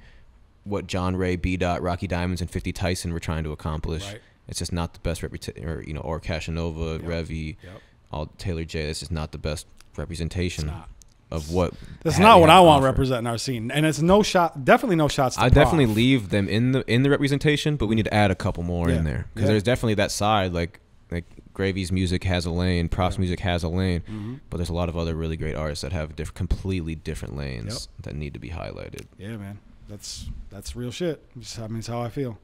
what John Ray, B. Dot, Rocky Diamonds, and 50 Tyson were trying to accomplish. Right. It's just not the best representation. Or Cashanova, Yep. Revy, Yep. all Taylor J. This is not the best representation It's not. of what. That's ha- not they what have I to want offer. representing our scene. And it's no shot. Definitely no shots. To I definitely Prof. leave them in the representation, but we need to add a couple more Yeah. in there because Yeah. there's definitely that side like Gravy's music has a lane, Prof's Yeah. music has a lane, Mhm. but there's a lot of other really great artists that have completely different lanes Yep. that need to be highlighted. Yeah, man. That's real shit. I mean, it's how I feel.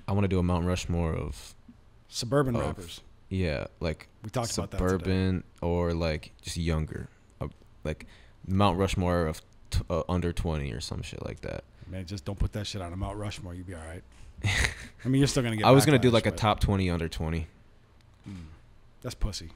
I want to do a Mount Rushmore of Suburban Of- rappers. like We talked about that today. suburban or like just younger, like Mount Rushmore of under 20 or some shit like that. Man, just don't put that shit on a Mount Rushmore. You'll be all right. I mean, you're still gonna get. I was gonna do backlash, like a but- top 20 under 20, That's pussy.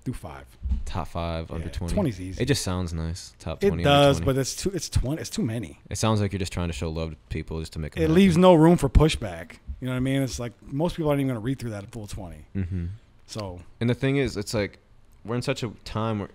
Do 5. top 5 under Yeah, 20. 20's easy. It just sounds nice. Top It 20. does, under 20. but it's too. It's 20. It's too many. It sounds like you're just trying to show love to people just to make them It leaves no room for pushback. You know what I mean? It's like most people aren't even gonna read through that full 20. Mm-hmm. So And the thing is, it's like we're in such a time where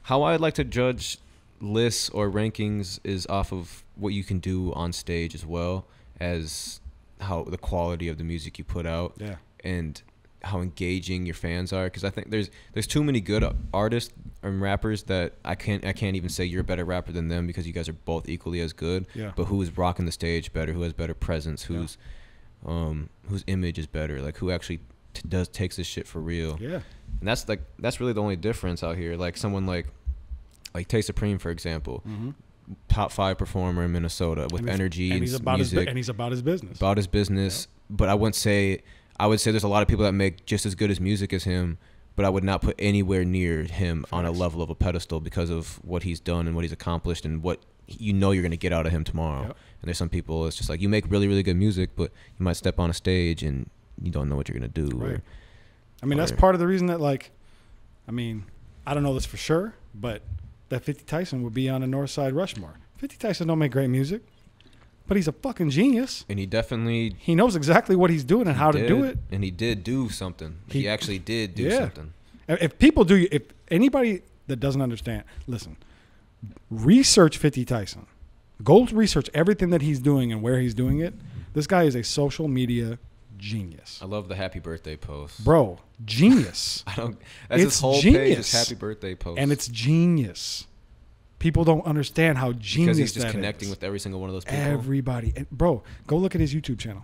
how I'd like to judge lists or rankings is off of what you can do on stage as well as how the quality of the music you put out yeah, and how engaging your fans are. Because I think there's too many good artists and rappers that I can't even say you're a better rapper than them because you guys are both equally as good. Yeah. But who is rocking the stage better? Who has better presence? Whose image is better? Like who actually takes this shit for real? yeah. And that's really the only difference out here. Like someone like Tay Supreme, for example, Mm-hmm. top 5 performer in Minnesota with energy and he's about music, and he's about his business. about his business. But I would say there's a lot of people that make just as good as music as him, but I would not put anywhere near him on a Facts. level of a pedestal because of what he's done and what he's accomplished and what you're going to get out of him tomorrow. Yep. And there's some people, it's just like you make really, really good music, but you might step on a stage and you don't know what you're going to do. Right. Or, I mean, that's Or- part of the reason that, like, I mean, I don't know this for sure, but that 50 Tyson would be on the North Side Rushmore. 50 Tyson don't make great music, but he's a fucking genius. and he definitely He knows exactly what he's doing and how to do did, it. and he did do something. He He- actually did do Yeah. something. If people do, if anybody that doesn't understand, listen, research 50 Tyson. Go research everything that he's doing and where he's doing it. This guy is a social media genius. I love the happy birthday post. Bro, genius. I don't. That's It's his whole page. genius. Is happy birthday post. And it's genius. People don't understand how genius because he's just that connecting is. with every single one of those people. Everybody. And bro, go look at his YouTube channel.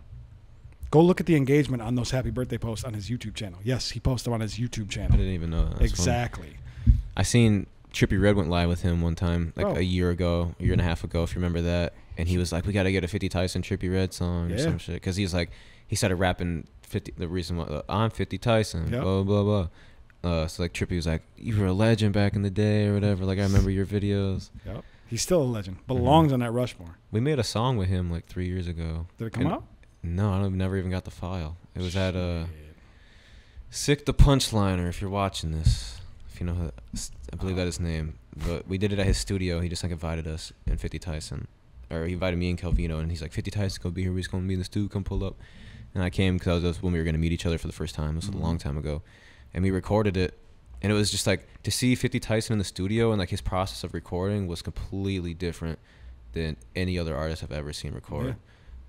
Go look at the engagement on those happy birthday posts on his YouTube channel. Yes, he posted them on his YouTube I channel. didn't even know that. That's funny. Exactly. I seen Trippie Redd went live with him one time, like Bro. a year and a half ago, if you remember that. And he was like, "We got to get a 50 Tyson Trippie Redd song or Yeah. some shit," because he's like, he started rapping 50. The reason why I'm 50 Tyson, Yep. blah blah blah. So like Trippie was like, "You were a legend back in the day or whatever." Like I remember your videos. Yep. He's still a legend. Belongs on that Rushmore. We made a song with him like 3 years ago. Did it come And- out? No, I never even got the file. It was at Sick the Punchliner. If you're watching this, if you know, I believe that is his name. But we did it at his studio. He just like invited us and 50 Tyson, or he invited me and Calvino, and he's like, 50 Tyson gonna be here. We're just gonna be in the studio. Come pull up. And I came because was when we were gonna meet each other for the first time. This was a long time ago, and we recorded it. And it was just like to see 50 Tyson in the studio and like his process of recording was completely different than any other artist I've ever seen record. Yeah.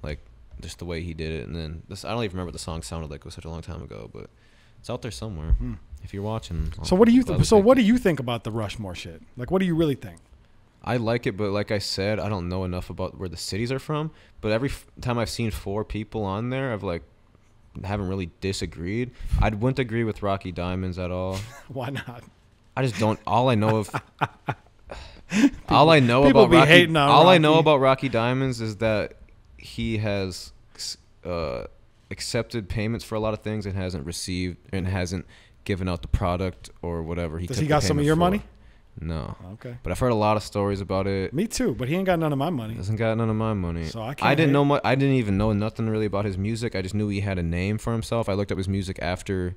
Like just the way he did it. And then I don't even remember what the song sounded like. It was such a long time ago, but it's out there somewhere. If you're watching, So what do you gladly so take what it. do you think about the Rushmore shit? Like, what do you really think? I like it, but like I said, I don't know enough about where the cities are from. But every time I've seen 4 people on there, I've like haven't really disagreed. I wouldn't agree with Rocky Diamonds at all. Why not? I just don't. All I know of. All I know people about be Rocky. hating on All I know Rocky. about Rocky Diamonds is that he has accepted payments for a lot of things and hasn't received and hasn't given out the product or whatever. Does took he the got some of payment your for. money? No. Okay. But I've heard a lot of stories about it. Me too, but he ain't got none of my money. Doesn't got none of my money. So I I can't didn't hate. know much. I didn't even know nothing really about his music. I just knew he had a name for himself. I looked up his music after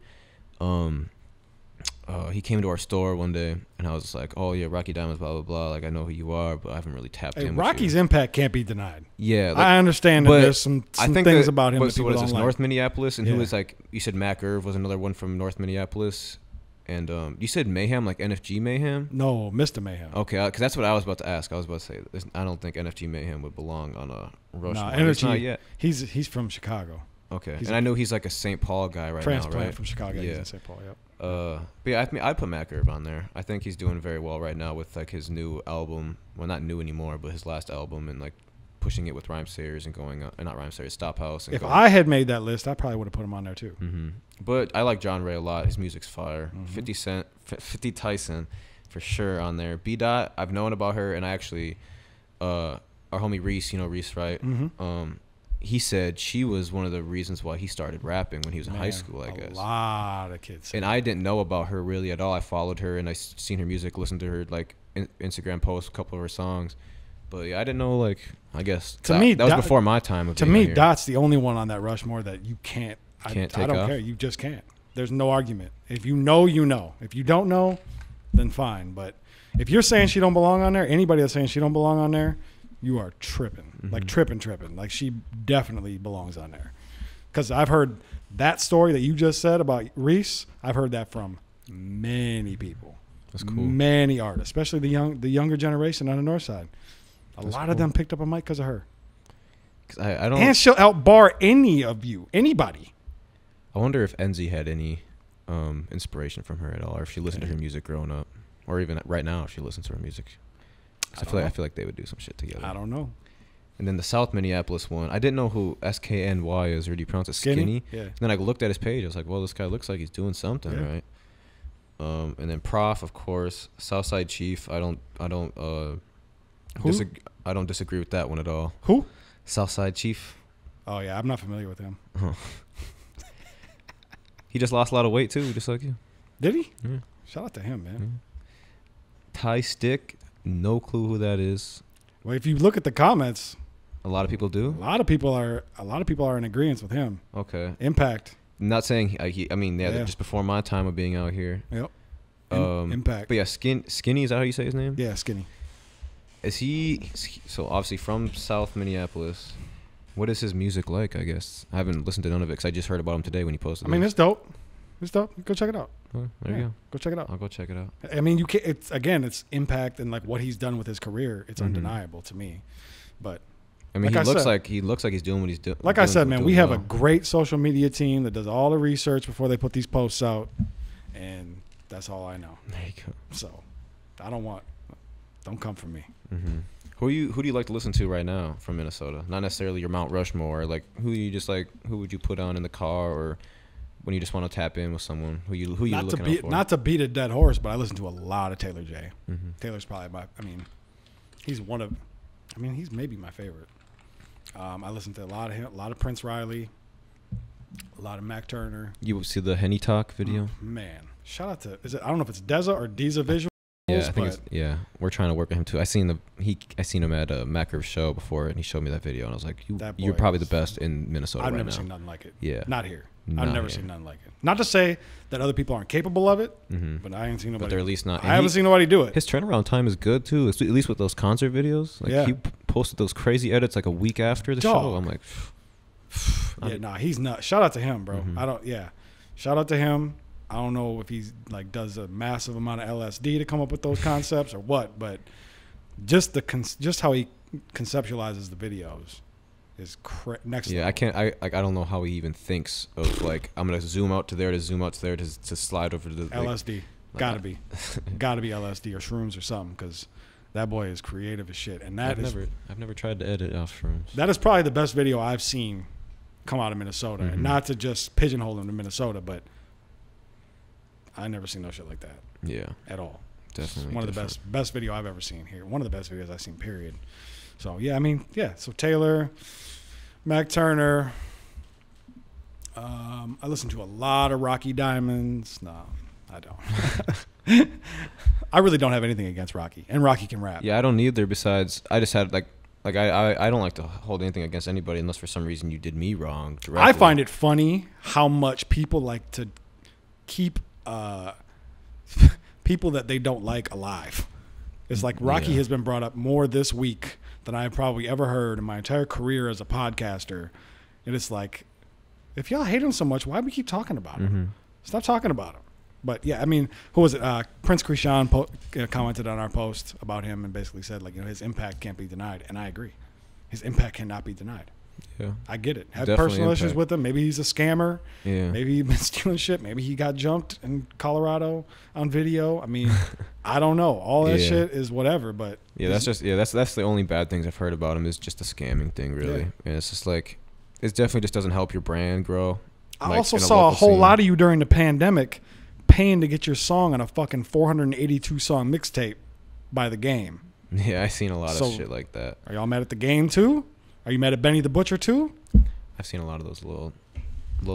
he came to our store one day, and I was just like, "Oh yeah, Rocky Diamonds, blah blah blah." Like I know who you are, but I haven't really tapped Hey, in. with Rocky's you. impact can't be denied. Yeah, like, I understand that but there's some I think things that, about him that so people what is don't this, like. North Minneapolis, and Yeah. who was like you said, Mac Irv was another one from North Minneapolis, and you said Mayhem, like NFG Mayhem. No, Mr. Mayhem. Okay, because that's what I was about to ask. I was about to say, I don't think NFG Mayhem would belong on a Rushmore. Nah, At least not Energy. yet. He's from Chicago. Okay, He's and I know he's like a St. Paul guy right now, Transplant right? from Chicago. He's Yeah. in St. Paul. Yep. But yeah, I'd put Mac Irv on there. I think he's doing very well right now with like his new album. Well, not new anymore, but his last album, and like pushing it with Rhymesayers and going not Rhymesayers, Stop House. And If going, I had made that list, I probably would have put him on there too. But I like John Ray a lot. His music's fire. Mm-hmm. 50 Cent, 50 Tyson, for sure on there. B Dot, I've known about her, and I actually, our homie Reese, you know Reese, right? Mm-hmm. He said she was one of the reasons why he started rapping when he was in high Man, school, I guess. A lot of kids. say And I didn't know about her really at all. I followed her and I seen her music, listened to her like Instagram posts, a couple of her songs. But yeah, I didn't know, like, I guess To me, that was Dot- before my time. Of to being me, out here. Dot's the only one on that Rushmore that you can't. I Take don't off? care. You just can't. There's no argument. If you know, you know. If you don't know, then fine. But if you're saying she don't belong on there, anybody that's saying she don't belong on there, you are tripping. Like tripping. Like she definitely belongs on there. Because I've heard that story that you just said about Reese. I've heard that from many people. That's cool. Many artists, especially the younger generation on the north side. A lot of them picked up a mic because of her. 'Cause I don't. And she'll outbar any of you, anybody. I wonder if Enzy had any inspiration from her at all, or if she listened to her music growing up, or even right now if she listens to her music. 'Cause I feel like they would do some shit together. I don't know. And then the South Minneapolis one, I didn't know who SKNY is, or do you pronounce it Skinny? Skinny? Yeah. And then I looked at his page. I was like, well, this guy looks like he's doing something, Yeah. right? And then Prof, of course, Southside Chief. I don't disagree with that one at all. Who? Southside Chief. Oh yeah, I'm not familiar with him. He just lost a lot of weight too, just like you. Did he? Yeah. Shout out to him, man. Ty Stick, no clue who that is. Well, if you look at the comments, A lot of people a do. lot of people are in agreement with him. Okay. Impact. Not saying Yeah. just before my time of being out here. Yep. Impact. But yeah, Skinny, is that how you say his name? Yeah, Skinny. Is he so obviously from South Minneapolis? What is his music like? I guess I haven't listened to none of it because I just heard about him today when he posted. I mean, this. it's dope. It's dope. Go check it out. Oh, there Yeah, you go. Go check it out. I'll go check it out. I mean, you can't. It's impact and like what he's done with his career. It's undeniable to me. But I mean, Like he looks like he's doing what he's doing. like I said, man, we have a great social media team that does all the research before they put these posts out, and that's all I know. There you go. So don't come for me. Mm-hmm. Who do you like to listen to right now from Minnesota? Not necessarily your Mount Rushmore. Like who would you put on in the car, or when you just want to tap in with someone? Who you looking out for? Not to beat a dead horse, but I listen to a lot of Taylor J. Mm-hmm. Taylor's probably he's maybe my favorite. I listen to a lot of him, a lot of Prince Riley, a lot of Mac Turner. You see the Henny Talk video? Man, shout out to I don't know if it's Deza or Deza Visuals. Yeah, I think but we're trying to work with him too. I seen him at a Macker's show before, and he showed me that video, and I was like, That you're boy probably the is- best in Minnesota I've right never now. seen nothing like it. Yeah. Not here. Not I've never here. seen nothing like it. Not to say that other people aren't capable of it, Mm-hmm. but I ain't seen nobody. But they're at least not. I haven't seen nobody do it. His turnaround time is good too. At least with those concert videos. Like Yeah. he posted those crazy edits like a week after the Dog. show. I'm like, Yeah, nah, he's not. Shout out to him, bro. Mm-hmm. Shout out to him. I don't know if he's like does a massive amount of LSD to come up with those concepts or what, but just how he conceptualizes the videos is next Yeah, level. I don't know how he even thinks of like I'm gonna zoom out to there to slide over to the LSD. Gotta be LSD or shrooms or something, because that boy is creative as shit. And I've never tried to edit off shrooms. that is probably the best video I've seen come out of Minnesota. And not to just pigeonhole him to Minnesota, but I never seen no shit like that. Yeah, At all. definitely One of the best video I've ever seen here. One of the best videos I've seen, period. So yeah, I mean, yeah. So Taylor, Mac Turner. I listen to a lot of Rocky Diamonds. No, I don't. I really don't have anything against Rocky, and Rocky can rap. Yeah, I don't either. Besides, I just had like I don't like to hold anything against anybody unless for some reason you did me wrong directly. I find it funny how much people like to keep people that they don't like alive. It's like Rocky has been brought up more this week than I've probably ever heard in my entire career as a podcaster. And it's like, if y'all hate him so much, why do we keep talking about him? Stop talking about him. But yeah, I mean, who was it? Prince Krishan commented on our post about him and basically said, like, his impact can't be denied. And I agree. His impact cannot be denied. Yeah, I get it. Had Definitely personal issues impact. with him. Maybe he's a scammer. Yeah. Maybe he's been stealing shit. Maybe he got jumped in Colorado on video. I mean, I don't know. All that shit is whatever. But yeah, that's the only bad things I've heard about him is just the scamming thing, really. Yeah. And it's just like it definitely just doesn't help your brand grow. I also saw a whole lot of you during the pandemic paying to get your song on a fucking 482 song mixtape by The Game. Yeah, I seen a lot of shit like that. Are y'all mad at The Game too? Are you mad at Benny the Butcher too? I've seen a lot of those little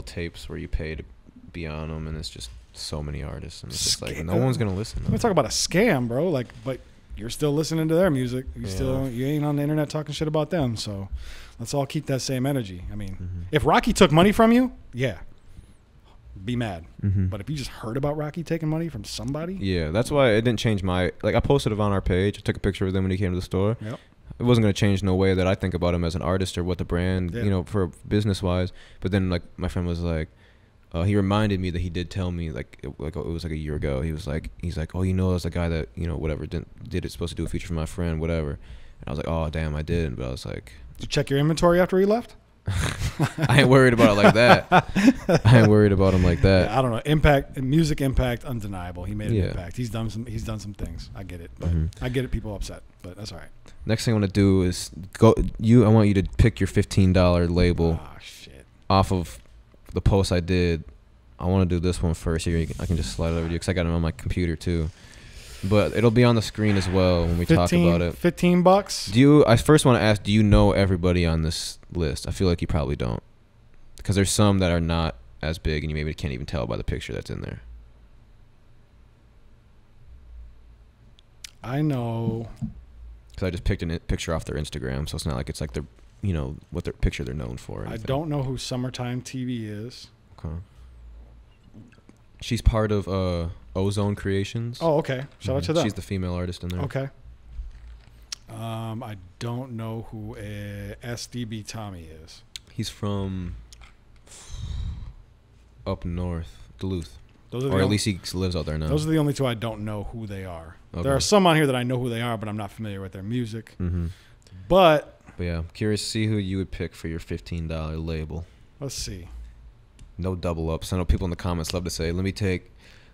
tapes where you pay to be on them, and it's just so many artists, and it's just like no one's gonna listen. Let me talk about a scam, bro. Like, but you're still listening to their music. You ain't on the internet talking shit about them. So let's all keep that same energy. I mean, if Rocky took money from you, yeah, be mad. But if you just heard about Rocky taking money from somebody, yeah, that's why it didn't change my like. I posted it on our page. I took a picture of them when he came to the store. Yep. It wasn't going to change no way that I think about him as an artist or what the brand, for business wise. But then like my friend was like, he reminded me that he did tell me like it was like a year ago. He's like, oh, as the guy that whatever did it supposed to do a feature for my friend, whatever. And I was like, oh damn, I didn't. But I was like, did you check your inventory after he left? I ain't worried about it like that. I ain't worried about him like that. Yeah, I don't know. Music impact, undeniable. He made an impact. He's done some things. I get it. But I get it. People upset, but that's all right. Next thing I want to do is I want you to pick your $15 label off of the post I did. I want to do this one first. Here, I can just slide it over to you because I got it on my computer too. But it'll be on the screen as well when we talk about it. $15. I first want to ask, do you know everybody on this list? I feel like you probably don't, because there's some that are not as big, and you maybe can't even tell by the picture that's in there. I know. Because I just picked a picture off their Instagram, so it's not like it's like their, what their picture they're known for. I don't know who Summertime TV is. Okay. She's part of Ozone Creations. Oh, okay. Shout out to them. She's the female artist in there. Okay. I don't know who SDB Tommy is. He's from up north, Duluth. Or at least he lives out there now. Those are the only two I don't know who they are. Okay. There are some on here that I know who they are, but I'm not familiar with their music. But yeah, I'm curious to see who you would pick for your $15 label. Let's see. No double ups. I know people in the comments love to say, "Let me take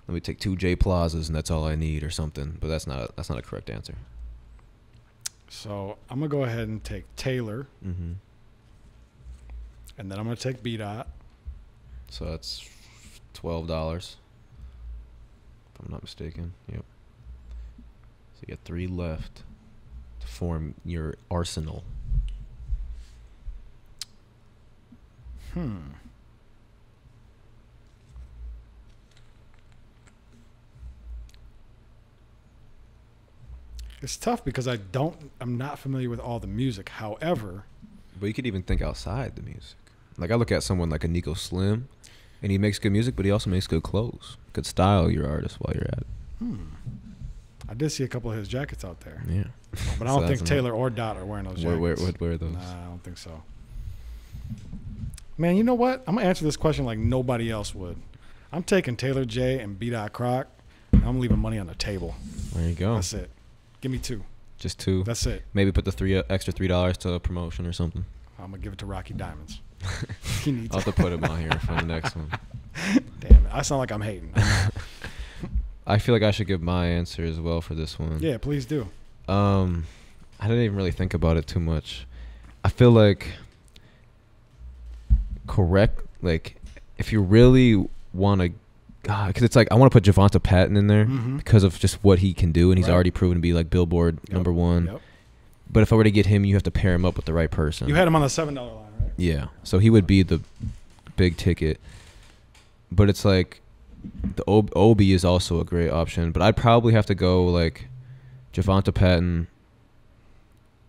2 J Plazas and that's all I need" or something, but that's not a correct answer. So I'm gonna go ahead and take Taylor, and then I'm gonna take B-Dot. So that's $12, if I'm not mistaken. Yep. So you got 3 left to form your arsenal. It's tough because I'm not familiar with all the music. However, but you could even think outside the music. Like I look at someone like a Nico Slim, and he makes good music, but he also makes good clothes. Could style your artist while you're at it. I did see a couple of his jackets out there. Yeah. But I don't think Taylor or Dot are wearing those jackets. Where those? Nah, I don't think so. Man, you know what? I'm going to answer this question like nobody else would. I'm taking Taylor J and B-Dot Croc, and I'm leaving money on the table. There you go. That's it. Give me 2. Just 2. That's it. Maybe put the extra $3 to a promotion or something. I'm gonna give it to Rocky Diamonds. I'll have to put him on here for the next one. Damn it! I sound like I'm hating. I feel like I should give my answer as well for this one. Yeah, please do. I didn't even really think about it too much. I feel like like if you really want to, because it's like I want to put Javonte Patton in there because of just what he can do, and he's already proven to be like Billboard #1. Yep. But if I were to get him, you have to pair him up with the right person. You had him on the $7 line, right? Yeah, so he would be the big ticket. But it's like the Obi is also a great option, but I'd probably have to go like Javonte Patton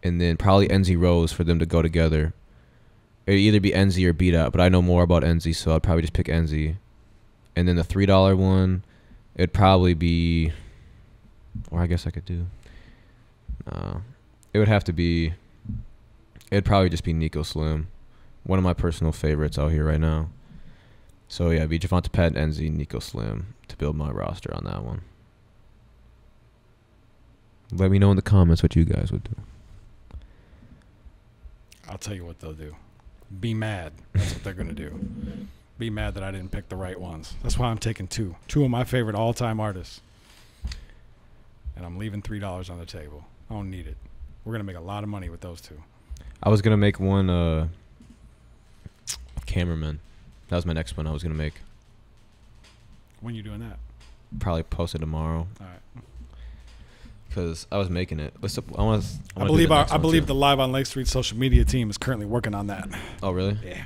and then probably Enzy Rose for them to go together. It'd either be Enzy or Beat Out, but I know more about Enzy, so I'd probably just pick Enzy. And then the $3 one, it'd probably be, or I guess I could do. It would have to be. It'd probably just be Nico Slim, one of my personal favorites out here right now. So yeah, it'd be Javonte Patton, Enzy, Nico Slim to build my roster on that one. Let me know in the comments what you guys would do. I'll tell you what they'll do. Be mad. That's what they're going to do. Be mad that I didn't pick the right ones. That's why I'm taking two. Two of my favorite all-time artists. And I'm leaving $3 on the table. I don't need it. We're going to make a lot of money with those two. I was going to make one cameraman. That was my next one I was going to make. When you doing that? Probably post it tomorrow. All right. Because I was making it. I believe the Live on Lake Street social media team is currently working on that. Oh, really? Yeah.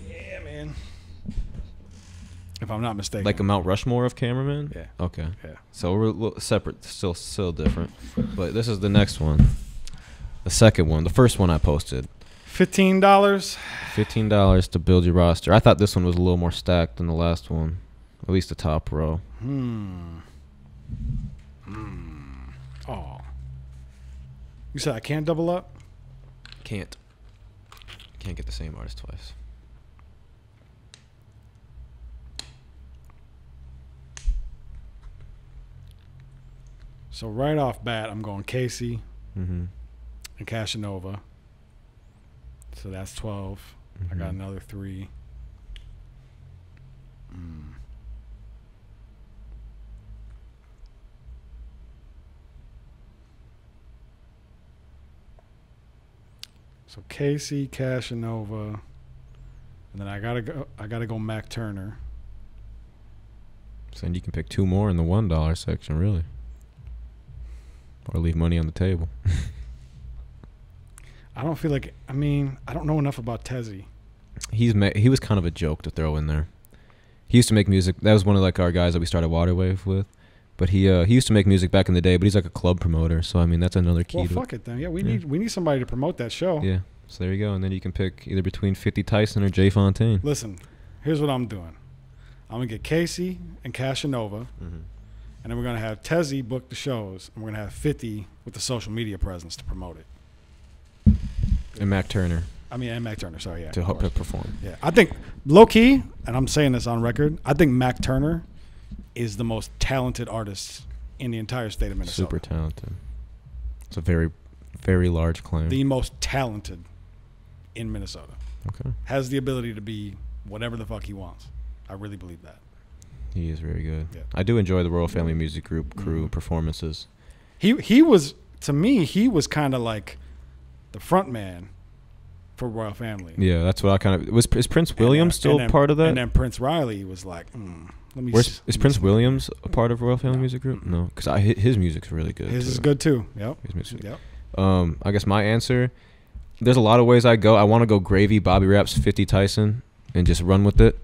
Yeah, man. If I'm not mistaken. Like a Mount Rushmore of cameramen? Yeah. Okay. Yeah. So we're a little separate, still different. But this is the next one. The second one. The first one I posted. $15. $15 to build your roster. I thought this one was a little more stacked than the last one. At least the top row. Oh. You said I can't double up? Can't get the same artist twice. So right off bat, I'm going Casey Mm-hmm. and Casanova. So that's 12. I got another 3. So Casey, Casanova, and then I gotta go Mac Turner. So then you can pick 2 more in the $1 section, really, or leave money on the table. I don't feel like. I mean, I don't know enough about Tezzy. He was kind of a joke to throw in there. He used to make music. That was one of like our guys that we started Waterwave with. But he used to make music back in the day. But he's like a club promoter. So I mean, that's another key. Well, to fuck it then. Yeah, we need somebody to promote that show. Yeah. So there you go. And then you can pick either between 50 Tyson or Jay Fontaine. Listen, here's what I'm doing. I'm gonna get Casey and Casanova, and then we're gonna have Tezzy book the shows, and we're gonna have 50 with the social media presence to promote it. And Mac Turner. And Mac Turner. Sorry, yeah. To help it perform. Yeah, I think low key, and I'm saying this on record. I think Mac Turner is the most talented artist in the entire state of Minnesota. Super talented. It's a very, very large claim. The most talented in Minnesota. Okay. Has the ability to be whatever the fuck he wants. I really believe that. He is very good. Yeah. I do enjoy the Royal Family Music Group crew performances. He was, to me, he was kind of like the front man for Royal Family. Yeah, that's what I kind of... Is Prince William still part of that? And then Prince Riley was like, let me... Is Prince Williams a part of Royal Family Music Group? No, because his music's really good. His is good too. Yep. His music. Yep. I guess my answer... There's a lot of ways I go. I want to go Gravy, Bobby Raps, 50 Tyson, and just run with it.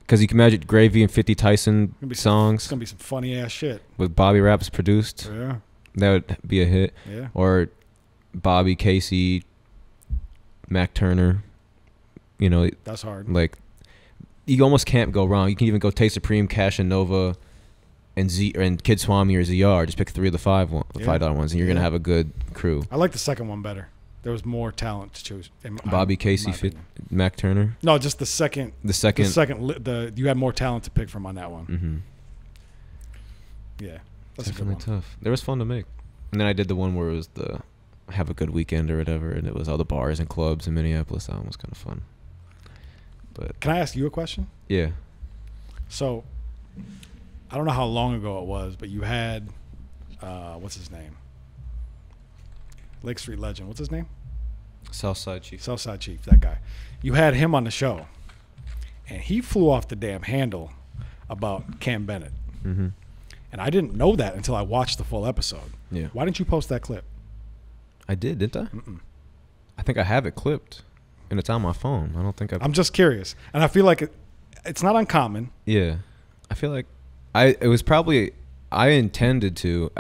Because you can imagine Gravy and 50 Tyson songs. It's going to be some funny ass shit. With Bobby Raps produced. Yeah. That would be a hit. Yeah. Or Bobby, Casey, Mac Turner. You know. That's hard. Like, you almost can't go wrong. You can even go Tay Supreme, Casanova, and Kid Swami or ZR. Just pick 3 of the $5 ones, and you're going to have a good crew. I like the second one better. There was more talent to choose. Bobby, Casey, Mac Turner. No, just the second. You had more talent to pick from on that one. Mm-hmm. Yeah, that's definitely a good one. tough. There was fun to make, and then I did the one where it was the have a good weekend or whatever. And it was all the bars and clubs in Minneapolis. That one was kind of fun. But Can I ask you a question? yeah, So, I don't know how long ago it was, but you had, what's his name? Lake Street legend. What's his name? Southside Chief. Southside Chief, that guy. You had him on the show, and he flew off the damn handle about Cam Bennett. Mm-hmm. And I didn't know that until I watched the full episode. Yeah. Why didn't you post that clip? I did, didn't I? Mm-mm. I think I have it clipped, and it's on my phone. I don't think I'm just curious, and I feel like it's not uncommon. Yeah, I feel like it was probably I intended to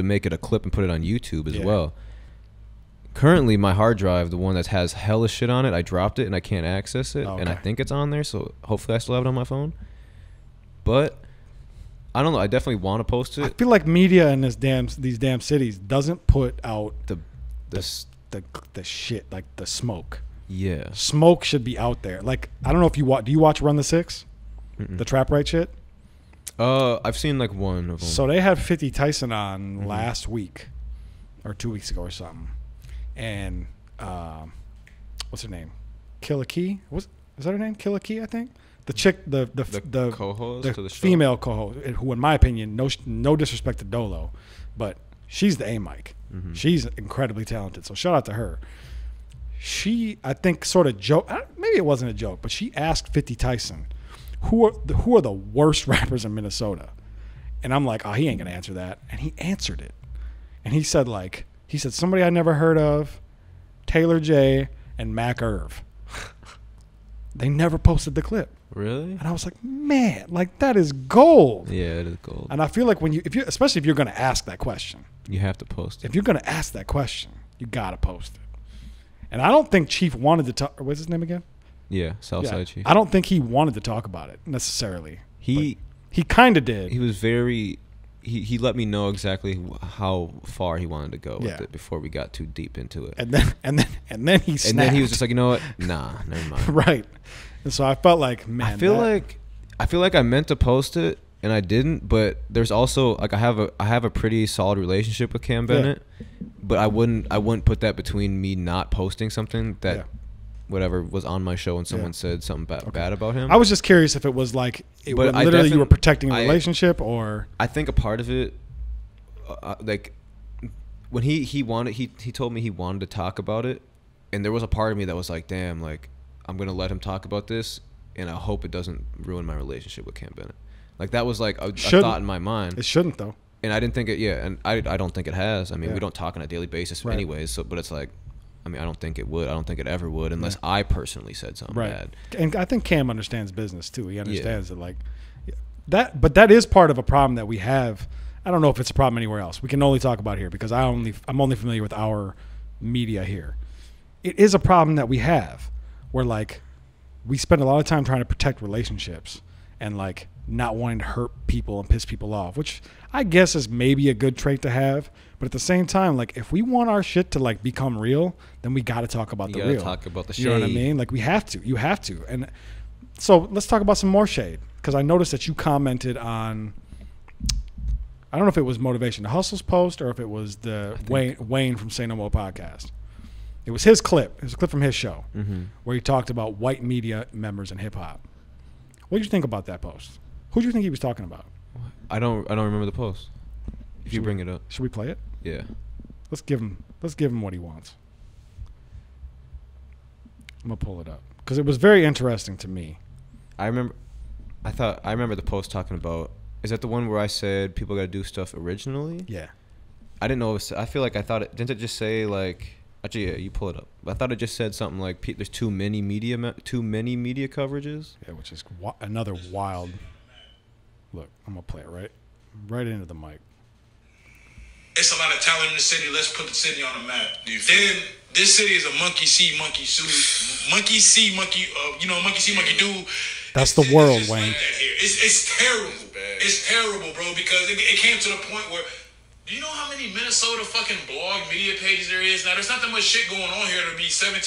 make it a clip and put it on YouTube as well. Currently, my hard drive, the one that has hella shit on it, I dropped it and I can't access it, and I think it's on there. So hopefully, I still have it on my phone. But I don't know. I definitely want to post it. I feel like media in these damn cities doesn't put out the shit, like the smoke. Yeah, Smoke should be out there. Like, I don't know if you watch. Do you watch Run the Six? Mm-mm. The trap right shit. I've seen like one of them. So they had 50 Tyson on last week or 2 weeks ago or something, and what's her name? Killa Key. Is that her name? Killa Key, I think. The chick, the co-host, the female co-host, who, in my opinion, no disrespect to Dolo, but she's the A-Mike. Mm-hmm. She's incredibly talented. So shout out to her. She, I think, sort of joke. Maybe it wasn't a joke, but she asked 50 Tyson, who are the worst rappers in Minnesota? And I'm like, oh, he ain't gonna answer that. And he answered it. And he said somebody I never heard of, Taylor J and Mac Irv. They never posted the clip. Really? And I was like, man, like that is gold. Yeah, it is gold. And I feel like especially if you're gonna ask that question, You have to post it. if you're gonna ask that question, you gotta post it. And I don't think Chief wanted to talk. What's his name again? Yeah, Southside Chief. I don't think he wanted to talk about it necessarily. He kind of did. He was very. He let me know exactly how far he wanted to go with it before we got too deep into it. And then he snapped. And then he was just like, you know what? Nah, never mind. Right. And so I felt like, man, I feel like I meant to post it and I didn't. But there's also like I have a pretty solid relationship with Cam Bennett, but I wouldn't put that between me not posting something that. Whatever was on my show and someone said something bad about him. I was just curious if it was like you were protecting a relationship or. I think a part of it, like when he told me he wanted to talk about it, and there was a part of me that was like, damn, like I'm gonna let him talk about this, and I hope it doesn't ruin my relationship with Cam Bennett. Like that was like a thought in my mind. It shouldn't though. And I didn't think it. Yeah, and I don't think it has. I mean, we don't talk on a daily basis anyways. So, but it's like. I mean, I don't think it would. I don't think it ever would unless I personally said something bad. And I think Cam understands business too. He understands that like that, but that is part of a problem that we have. I don't know if it's a problem anywhere else. We can only talk about here because I'm only familiar with our media here. It is a problem that we have where like we spend a lot of time trying to protect relationships and like not wanting to hurt people and piss people off, which I guess is maybe a good trait to have. But at the same time, like if we want our shit to like become real, then we got to talk about the real. Talk about the shade. You know what I mean? Like we have to. You have to. And so let's talk about some more shade because I noticed that you commented on. I don't know if it was Motivation to Hustle's post or if it was the Wayne from Say No More podcast. It was his clip. It was a clip from his show where he talked about white media members in hip hop. What did you think about that post? Who do you think he was talking about? I don't remember the post. If you bring it up, should we play it? Yeah. Let's give him what he wants. I'm gonna pull it up because it was very interesting to me. I remember the post talking about. Is that the one where I said people got to do stuff originally? Yeah. I didn't know. I feel like I thought it didn't. It just say like. Actually, yeah, you pull it up. I thought it just said something like there's too many media coverages. Yeah, which is another wild. Look, I'm gonna play it right into the mic. It's a lot of talent in the city. Let's put the city on the map. Then this city is a monkey see, monkey do. Monkey see, monkey do. That's the world, Wayne. It's terrible. It's terrible, bro. Because it came to the point where. Do you know how many Minnesota fucking blog media pages there is? Now, there's not that much shit going on here to be 17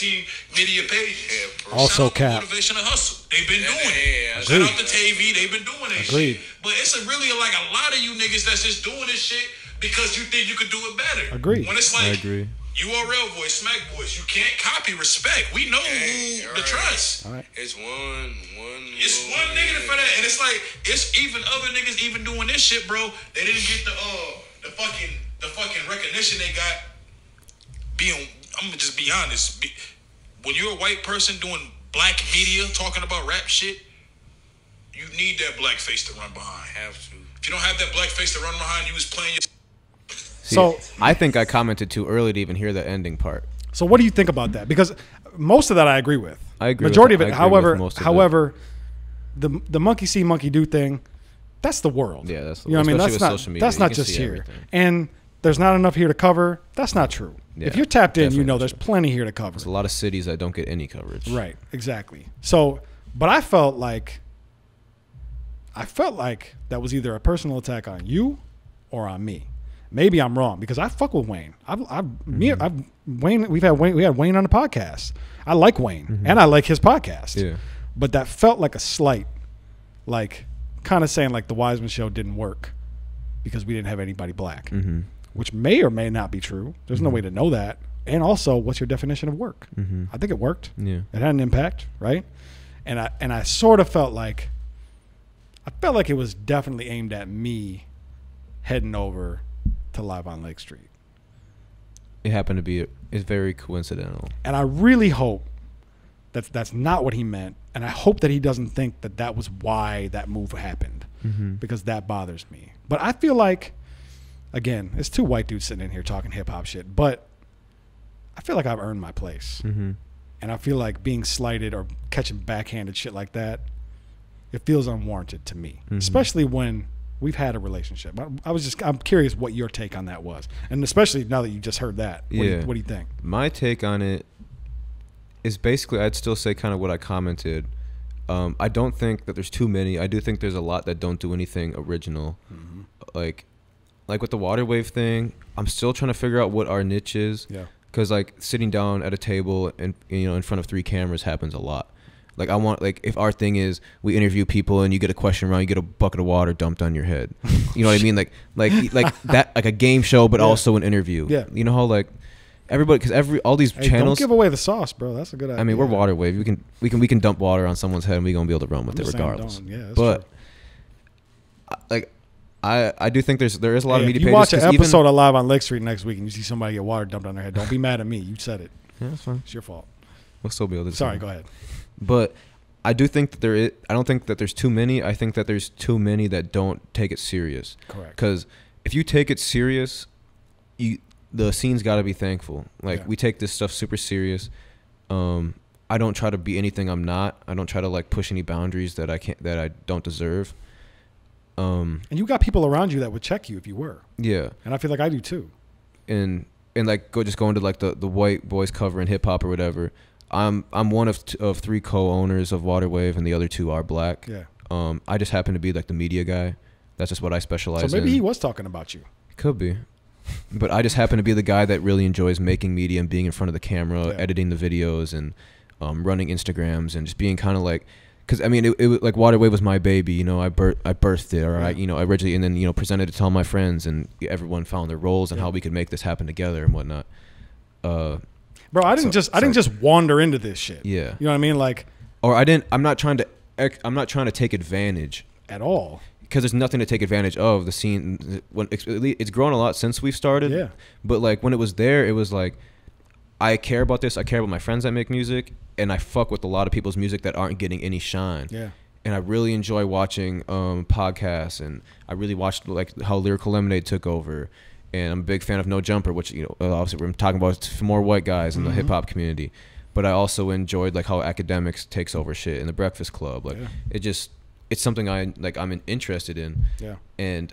media pages. Yeah, also, Cap. Motivation to Hustle. They've been doing it. Shout out to TV. They've been doing that shit. But it's really like a lot of you niggas that's just doing this shit because you think you could do it better. Agreed. When it's like, I agree. URL voice, smack voice. You can't copy respect. We know the trust. All right. It's one nigga for that, and it's like it's even other niggas even doing this shit, bro. They didn't get the fucking recognition they got. I'm gonna just be honest. When you're a white person doing black media talking about rap shit, you need that black face to run behind. Have to. If you don't have that black face to run behind, you was playing your. So I think I commented too early to even hear the ending part. So what do you think about that? Because most of that I agree with. I agree. Majority with, of it. I agree with However, most of however, the monkey see, monkey do thing, that's the world. Yeah, that's you know what I mean. That's not social media, that's not just here. Everything. And there's not enough here to cover. That's not true. Yeah, if you're tapped in, you know definitely there's plenty here to cover. There's a lot of cities that don't get any coverage. Right. Exactly. So, but I felt like that was either a personal attack on you or on me. Maybe I'm wrong because I fuck with Wayne. Wayne. We had Wayne on the podcast. I like Wayne and I like his podcast. Yeah. But that felt like a slight, like kind of saying like the Wiseman show didn't work because we didn't have anybody black, which may or may not be true. There's no way to know that. And also, what's your definition of work? I think it worked. Yeah. It had an impact, right? And I sort of felt like it was definitely aimed at me heading over to Live on Lake Street. It happened to be. It's very coincidental. And I really hope that's not what he meant. And I hope that he doesn't think that was why that move happened, because that bothers me. But I feel like, again, it's two white dudes sitting in here talking hip hop shit, but I feel like I've earned my place. And I feel like being slighted or catching backhanded shit like that, it feels unwarranted to me, especially when we've had a relationship. I'm curious what your take on that was. And especially now that you just heard that, what do you think? My take on it is basically, I'd still say kind of what I commented. I don't think that there's too many. I do think there's a lot that don't do anything original. Like with the water wave thing, I'm still trying to figure out what our niche is. Yeah. Because like sitting down at a table and in front of 3 cameras happens a lot. Like I want, like, if our thing is we interview people and you get a question wrong, you get a bucket of water dumped on your head. You know what I mean? Like that, like a game show, but also an interview. Yeah. You know how like everybody, because all these channels. Don't give away the sauce, bro. That's a good idea. I mean, we're water wave. We can dump water on someone's head and we're gonna be able to run with it regardless. Yeah, but true. Like I do think there is a lot of media pages. You watch an episode of Live on Lake Street next week and you see somebody get water dumped on their head, don't be mad at me. You said it. Yeah, that's fine. It's your fault. We'll still be able to. Sorry, go ahead. But I do think that I don't think that there's too many. I think that there's too many that don't take it serious. Correct. Because if you take it serious, the scene's got to be thankful. Like we take this stuff super serious. I don't try to be anything I'm not. I don't try to like push any boundaries that I don't deserve. And you got people around you that would check you if you were. Yeah. And I feel like I do too. And like going to like the white boys covering hip hop or whatever. I'm one of 3 co-owners of Waterwave, and the other 2 are black. Yeah. I just happen to be like the media guy. That's just what I specialize in. So maybe he was talking about you. Could be. But I just happen to be the guy that really enjoys making media and being in front of the camera, editing the videos, and running Instagrams, and just being kind of like, because I mean, it was like Waterwave was my baby. I birthed it, or I originally, and then presented it to all my friends, and everyone found their roles and how we could make this happen together and whatnot. Bro, I didn't just wander into this shit. Yeah. You know what I mean? Like, or I'm not trying to take advantage at all. Because there's nothing to take advantage of. The scene, when it's grown a lot since we've started. Yeah. But like when it was there, it was like, I care about this. I care about my friends that make music, and I fuck with a lot of people's music that aren't getting any shine. Yeah. And I really enjoy watching podcasts, and I really watched like how Lyrical Lemonade took over. And I'm a big fan of No Jumper, which obviously we're talking about more white guys in the hip hop community. But I also enjoyed like how Academics takes over shit in the Breakfast Club. Like it's something I'm interested in. Yeah. And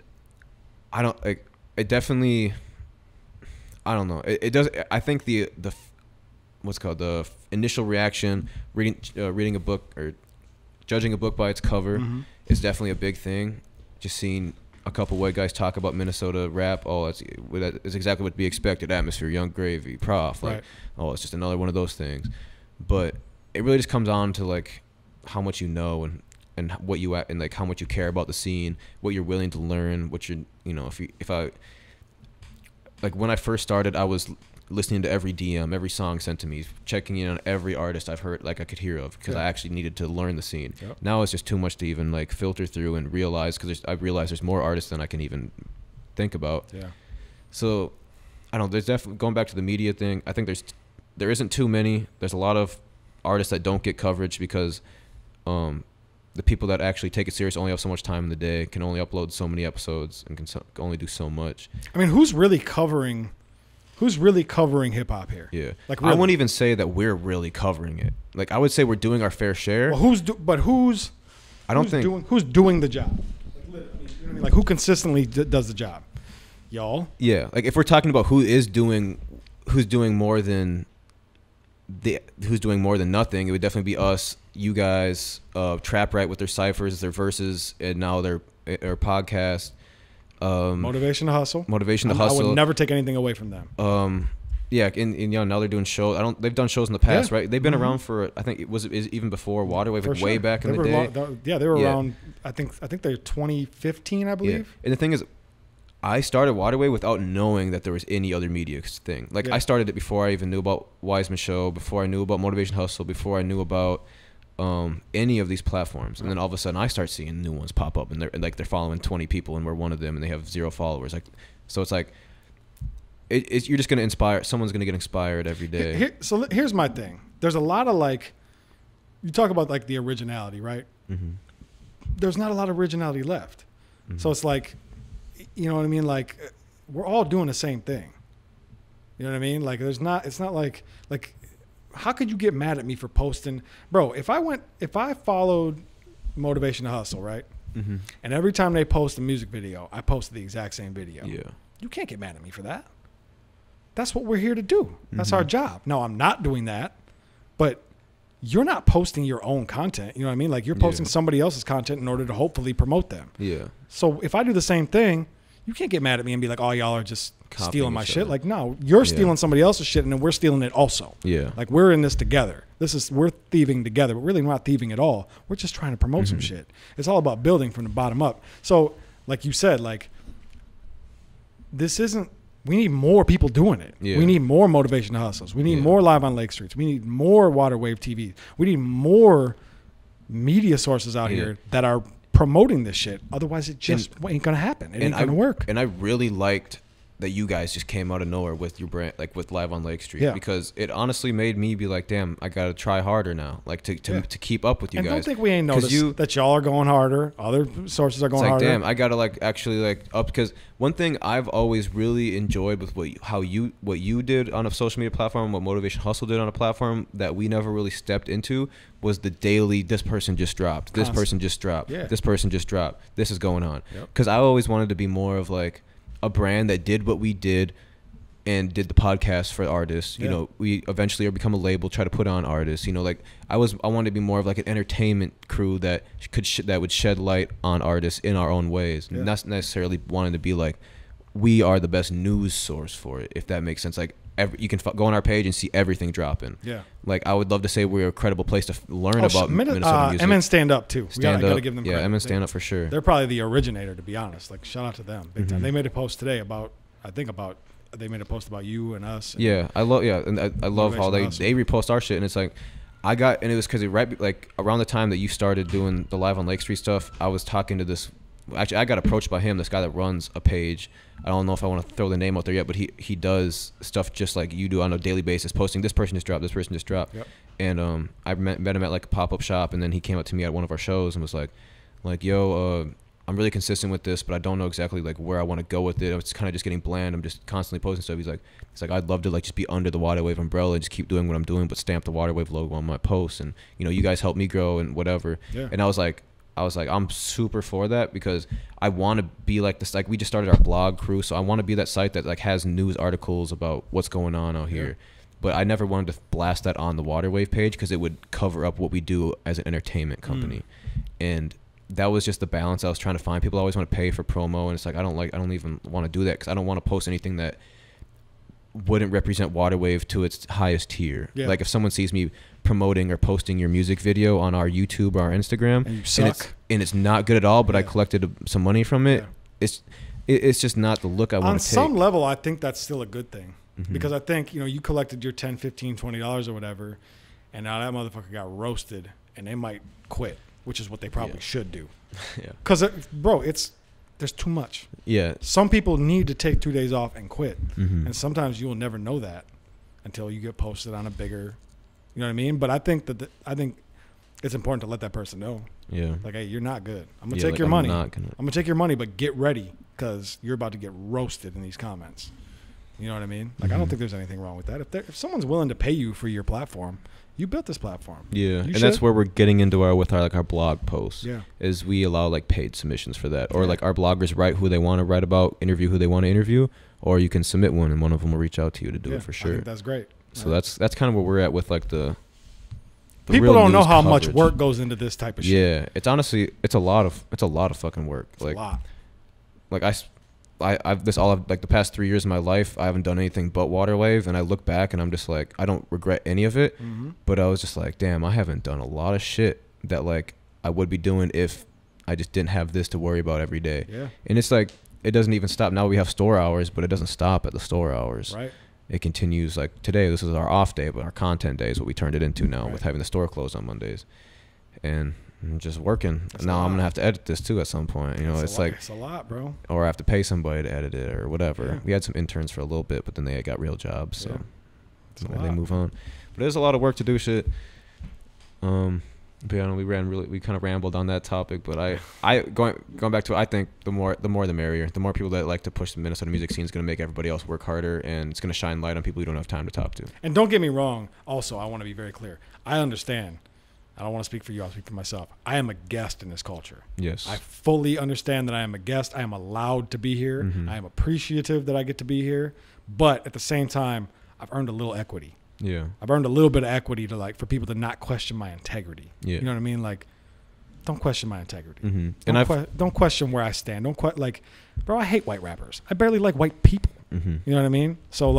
I don't like it. Definitely, I don't know. It does. I think the what's called the initial reaction, reading a book or judging a book by its cover is definitely a big thing. Just seeing a couple white guys talk about Minnesota rap. Oh, it's exactly what to be expected. Atmosphere, Young Gravy, Prof. Like, oh, it's just another one of those things. But it really just comes on to like how much you know and what you and like how much you care about the scene, what you're willing to learn, what you're if I like when I first started, I was listening to every DM, every song sent to me, checking in on every artist I've heard, like I could hear of, because I actually needed to learn the scene. Yep. Now it's just too much to even like filter through and realize, because I realize there's more artists than I can even think about. Yeah. So I don't know. There's definitely, going back to the media thing, I think there isn't too many. There's a lot of artists that don't get coverage because the people that actually take it serious only have so much time in the day, can only upload so many episodes, and can only do so much. I mean, who's really covering hip hop here? Yeah. Like, really? I wouldn't even say that we're really covering it. Like, I would say we're doing our fair share. Well, who's doing the job? Like, you know what I mean? Like, who consistently does the job? Y'all? Yeah. Like, if we're talking about who's doing more than nothing, it would definitely be us, you guys, Trap Right with their ciphers, their verses, and now their podcast. Motivation to Hustle. I would never take anything away from them. Yeah, and you know, now they're doing shows. They've done shows in the past, right? They've been around for, I think it was even before Waterwave, like way back in the day. They were around. I think they're 2015, I believe. Yeah. And the thing is, I started Waterway without knowing that there was any other media thing. Like, I started it before I even knew about Wisemen Show, before I knew about Motivation Hustle, before I knew about any of these platforms. And then all of a sudden I start seeing new ones pop up, and they're following 20 people, and we're one of them, and they have 0 followers. Like, so it's like, you're just going to inspire. Someone's going to get inspired every day. So here's my thing. There's a lot of, like, you talk about like the originality, right? Mm-hmm. There's not a lot of originality left. Mm-hmm. So it's like, you know what I mean? Like, we're all doing the same thing. You know what I mean? Like, it's not like, how could you get mad at me for posting? Bro, if I followed Motivation to Hustle, right? Mm-hmm. And every time they post a music video, I posted the exact same video. Yeah. You can't get mad at me for that. That's what we're here to do. That's our job. No, I'm not doing that, but you're not posting your own content. You know what I mean? Like, you're posting somebody else's content in order to hopefully promote them. Yeah. So if I do the same thing, you can't get mad at me and be like, oh, y'all are just stealing my shit. Like, no, you're stealing somebody else's shit, and then we're stealing it also. Yeah. Like, we're in this together. We're thieving together, but really we're not thieving at all. We're just trying to promote some shit. It's all about building from the bottom up. So, like you said, like, we need more people doing it. Yeah. We need more Motivation Hustles. We need more Live on Lake Streets. We need more Waterwave TV. We need more media sources out here that are promoting this shit. Otherwise, it just ain't going to happen. It ain't going to work. And I really liked that you guys just came out of nowhere with your brand, like with Live on Lake Street, because it honestly made me be like, damn, I got to try harder now, like to keep up with you guys. Don't think we ain't noticed that y'all are going harder. Other sources are going harder. Damn, I got to like actually like up, because one thing I've always really enjoyed with what you did on a social media platform, what Motivation Hustle did on a platform that we never really stepped into, was the daily, this person just dropped, this person just dropped, this person just dropped, this is going on. Because I always wanted to be more of like a brand that did what we did and did the podcast for artists. You know, we eventually become a label, try to put on artists. You know, like I wanted to be more of like an entertainment crew that would shed light on artists in our own ways. Not necessarily wanting to be like, we are the best news source for it, if that makes sense. Like, you can go on our page and see everything dropping. Yeah. Like, I would love to say we're a credible place to learn about Minnesota music. MN Stand Up too. We gotta give them credit. Yeah, MN Stand Up for sure. They're probably the originator, to be honest. Like, shout out to them big time. They made a post today they made a post about you and us. And I love how they repost our shit, and it's like, and it was because right like around the time that you started doing the Live on Lake Street stuff, I was talking to this. Actually, I got approached by him, this guy that runs a page. I don't know if I want to throw the name out there yet, but he does stuff just like you do on a daily basis, posting this person just dropped, this person just dropped. Yep. And I met him at like a pop-up shop, and then he came up to me at one of our shows and was like, yo, I'm really consistent with this, but I don't know exactly like where I want to go with it. It's kind of just getting bland. I'm just constantly posting stuff. He's like, I'd love to like just be under the Waterwave umbrella and just keep doing what I'm doing, but stamp the Waterwave logo on my posts. And you know, you guys help me grow and whatever. Yeah. And I was like, I'm super for that, because I want to be like this. Like, we just started our blog crew, so I want to be that site that like has news articles about what's going on out here. But I never wanted to blast that on the Waterwave page, because it would cover up what we do as an entertainment company. And that was just the balance I was trying to find. People always want to pay for promo, and it's like, I don't even want to do that, because I don't want to post anything that wouldn't represent Waterwave to its highest tier. Yeah. Like, if someone sees me promoting or posting your music video on our YouTube or our Instagram, and it's not good at all, but I collected some money from it, it's just not the look I want to take. On some level, I think that's still a good thing. Because I think, you collected your $10, $15, $20 or whatever, and now that motherfucker got roasted, and they might quit, which is what they probably should do. Yeah. Because, bro, there's too much. Yeah. Some people need to take 2 days off and quit. And sometimes you will never know that until you get posted on a bigger, you know what I mean? But I think I think it's important to let that person know. Yeah. Like, hey, you're not good. I'm going to take your money. I'm going to take your money, but get ready because you're about to get roasted in these comments. You know what I mean? Like, I don't think there's anything wrong with that. If someone's willing to pay you for your platform, you built this platform. Yeah, and that's where we're getting into our blog posts. Yeah, is we allow like paid submissions for that, or like our bloggers write who they want to write about, interview who they want to interview, or you can submit one and one of them will reach out to you to do it for sure. I think that's great. So that's kind of where we're at with like the people don't know how coverage. much work goes into this type of shit. Yeah, it's honestly it's a lot of fucking work. It's a lot. Like I've like the past 3 years of my life, I haven't done anything but water wave, and I look back and I'm just like, I don't regret any of it, but I was just like, damn, I haven't done a lot of shit that like I would be doing if I just didn't have this to worry about every day. Yeah. And it's like, it doesn't even stop. Now we have store hours, but it doesn't stop at the store hours. Right. It continues. Like today, this is our off day, but our content day is what we turned it into now with having the store closed on Mondays. And I'm just working. Now I'm going to have to edit this too at some point. It's like, it's a lot, bro. Or I have to pay somebody to edit it or whatever. Yeah. We had some interns for a little bit, but then they got real jobs. So they move on. But there's a lot of work to do shit. But we kind of rambled on that topic, but I going back to it, I think the more the merrier. The more people that like to push the Minnesota music scene is going to make everybody else work harder, and it's going to shine light on people you don't have time to talk to. And don't get me wrong. Also, I want to be very clear. I understand. I don't want to speak for you. I'll speak for myself. I am a guest in this culture. Yes. I fully understand that I am a guest. I am allowed to be here. I am appreciative that I get to be here. But at the same time, I've earned a little equity. Yeah. I've earned a little bit of equity to for people to not question my integrity. Yeah. You know what I mean? Like, don't question my integrity. And don't question where I stand. Bro, I hate white rappers. I barely like white people. You know what I mean? So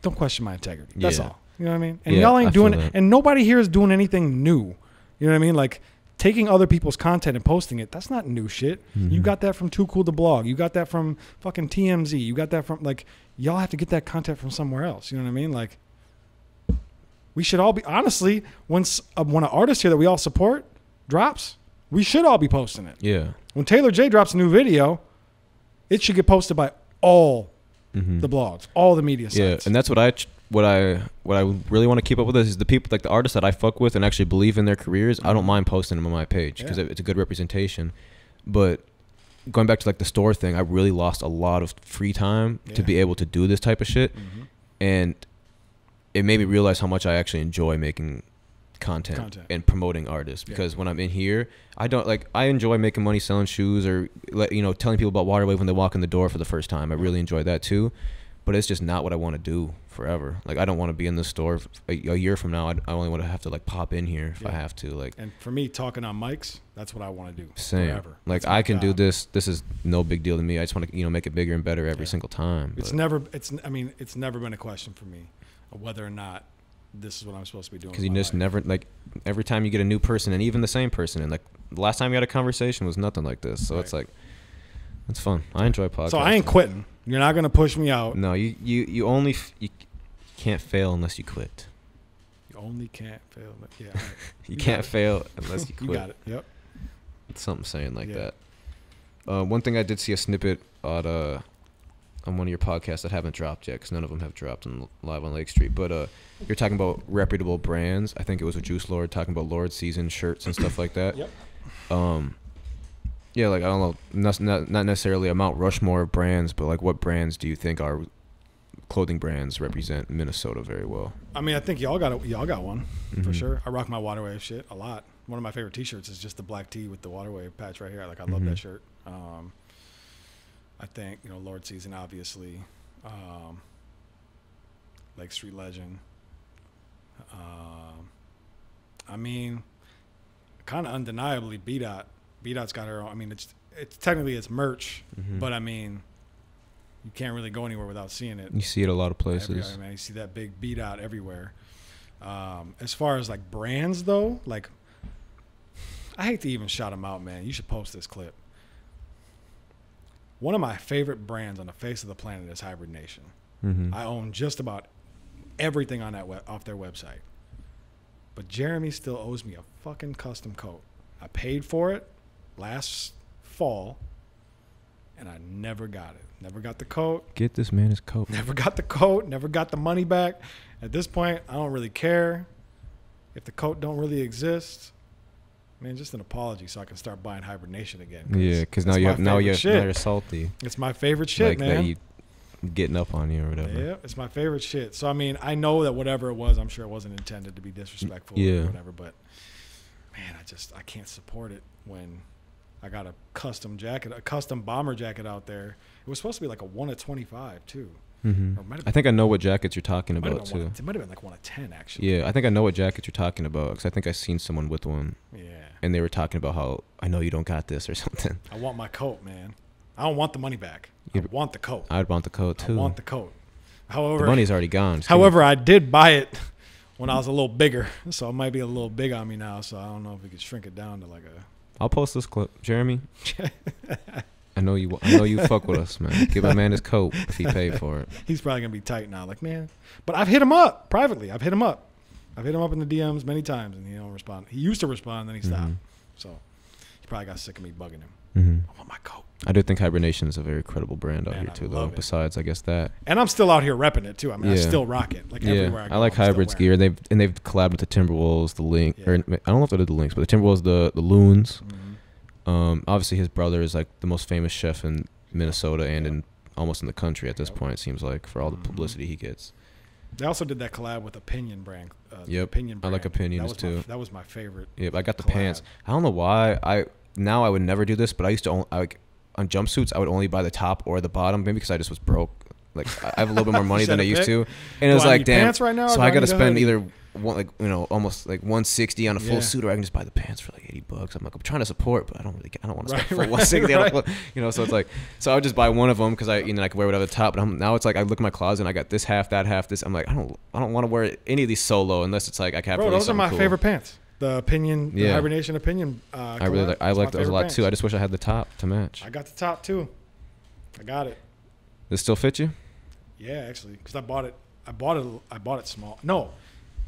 don't question my integrity. That's all. You know what I mean? And y'all ain't doing it. And nobody here is doing anything new. You know what I mean? Like, taking other people's content and posting it, that's not new shit. You got that from Too Cool to Blog. You got that from fucking TMZ. You got that from, y'all have to get that content from somewhere else. You know what I mean? Like, we should all be, honestly, when an artist here that we all support drops, we should all be posting it. Yeah. When Taylor J drops a new video, it should get posted by all the blogs, all the media sites. Yeah, and that's what I really want to keep up with is the people, like the artists that I fuck with and actually believe in their careers. I don't mind posting them on my page because it's a good representation. But going back to like the store thing, I really lost a lot of free time to be able to do this type of shit, and it made me realize how much I actually enjoy making content and promoting artists. Because when I'm in here, I enjoy making money selling shoes or telling people about Waterwave when they walk in the door for the first time. I really enjoy that too. But it's just not what I want to do forever. Like, I don't want to be in the store a year from now. I only want to have to pop in here if I have to. And for me, talking on mics, that's what I want to do. Same. Forever. Like, I can do this. This is no big deal to me. I just want to make it bigger and better every single time. It's never been a question for me of whether or not this is what I'm supposed to be doing. Because you just never, every time you get a new person, and even the same person, and the last time you had a conversation was nothing like this. So it's it's fun. I enjoy podcasts. So I ain't quitting. You're not gonna push me out. No, you only you can't fail unless you quit. You only can't fail. Yeah, right. you can't fail unless you quit. You got it. Yep. It's something saying that. One thing I did see a snippet on one of your podcasts that haven't dropped yet because none of them have dropped live on Lake Street. But you're talking about reputable brands. I think it was a Juice Lord talking about Lord Season shirts and stuff like that. Yep. Yeah, I don't know, not necessarily a Mount Rushmore of brands, but what brands do you think are clothing brands represent Minnesota very well? I mean, I think y'all got one for sure. I rock my Waterwave shit a lot. One of my favorite T-shirts is just the black tee with the Waterwave patch right here. I love that shirt. I think Lord Season, obviously, Lake Street Legend. I mean, kind of undeniably, B-Dot. B-Dot's got her own. I mean, it's technically it's merch, but I mean, you can't really go anywhere without seeing it. You see it a lot of places. You see that big B-Dot everywhere. As far as brands though, I hate to even shout them out, man. You should post this clip. One of my favorite brands on the face of the planet is Hybrid Nation. I own just about everything on that off their website. But Jeremy still owes me a fucking custom coat. I paid for it last fall, and I never got it. Never got the coat. Get this man his coat. Never got the coat. Never got the money back. At this point, I don't really care if the coat don't really exist. Man, just an apology so I can start buying Hibernation again. Yeah, because now you're salty. It's my favorite shit, like man. That you getting up on you or whatever. Yeah, it's my favorite shit. So I mean, I know that whatever it was, I'm sure it wasn't intended to be disrespectful or whatever. But man, I can't support it when I got a custom jacket, a custom bomber jacket out there. It was supposed to be like a 1 of 25 too. Mm-hmm. I think I know what jackets you're talking about too. It might have been like 1 of 10 actually. Yeah, I think I know what jackets you're talking about because I think I seen someone with one. Yeah. And they were talking about how I know you don't got this or something. I want my coat, man. I don't want the money back. I want the coat. I'd want the coat too. I want the coat. However, the money's already gone. However, I did buy it when I was a little bigger, so it might be a little big on me now. So I don't know if we could shrink it down to like a. I'll post this clip, Jeremy. I know you fuck with us, man. Give my man his coat if he paid for it. He's probably gonna be tight now, like man. But I've hit him up privately. I've hit him up in the DMs many times, and he don't respond. He used to respond, then he stopped. So he probably got sick of me bugging him. I want my coat. I do think Hibernation is a very credible brand out here too, though. Besides, I guess that. And I'm still out here repping it too. I mean, I still rock it. Like everywhere I go. I like Hybrid's gear. They've collabed with the Timberwolves, the Link. Or I don't know if they did the Lynx, but the Timberwolves, the Loons. Obviously, his brother is like the most famous chef in Minnesota and in almost in the country at this point. It seems like for all the publicity he gets. They also did that collab with Opinion brand. Opinion brand. I like Opinions too. That was my favorite. Yep, I got the pants. I don't know why. I would never do this, but I used to on jumpsuits I would only buy the top or the bottom, maybe because I just was broke. Like I have a little bit more money than I used to, and it was like, damn. Pants right now, so I got to spend either almost like $160 on a full suit, or I can just buy the pants for like $80. I'm like, I'm trying to support, but I don't want to spend full $160. So it's like, so I would just buy one of them because I could wear whatever the top. But now it's like I look in my closet and I got this half, that half, this. I'm like, I don't want to wear any of these solo unless it's like I can have. Bro, those are my favorite pants. The Opinion, the Hibernation Opinion. I like those a lot too. I just wish I had the top to match. I got the top too. I got it. Does it still fit you? Yeah, actually, because I bought it small. No,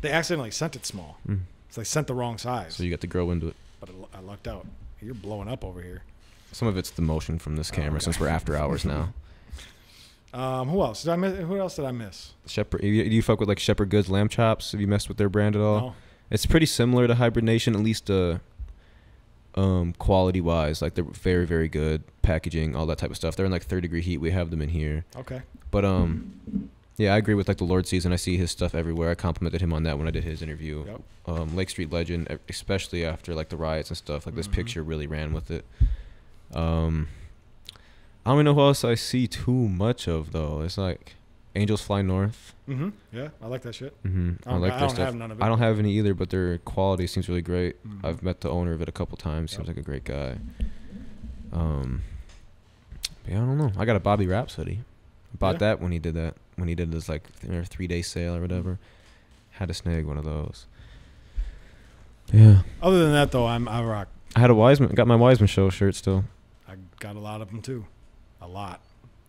they accidentally sent it small. So they sent the wrong size. So you got to grow into it. But I lucked out. You're blowing up over here. Some of it's the motion from this camera since we're after hours now. Who else did I miss? Who else did I miss? Shepherd. Do you fuck with like Shepherd Goods lamb chops? Have you messed with their brand at all? No. It's pretty similar to Hibernation, at least quality wise. Like they're very, very good packaging, all that type of stuff. They're in like 3rd degree heat. We have them in here. Okay. But yeah, I agree with like the Lord Season. I see his stuff everywhere. I complimented him on that when I did his interview. Yep. Lake Street Legend, especially after like the riots and stuff. Like this picture really ran with it. I don't even know who else I see too much of though. It's like Angels Fly North. Yeah, I like that shit. I like their stuff. Have none of it. I don't have any either, but their quality seems really great. I've met the owner of it a couple times. Seems like a great guy. Yeah, I don't know. I got a Bobby Raps hoodie. I bought that when he did that. When he did this like 3-day sale or whatever. Had to snag one of those. Yeah. Other than that though, I rock. I had a Wiseman. Got my Wiseman show shirt still. I got a lot of them too. A lot.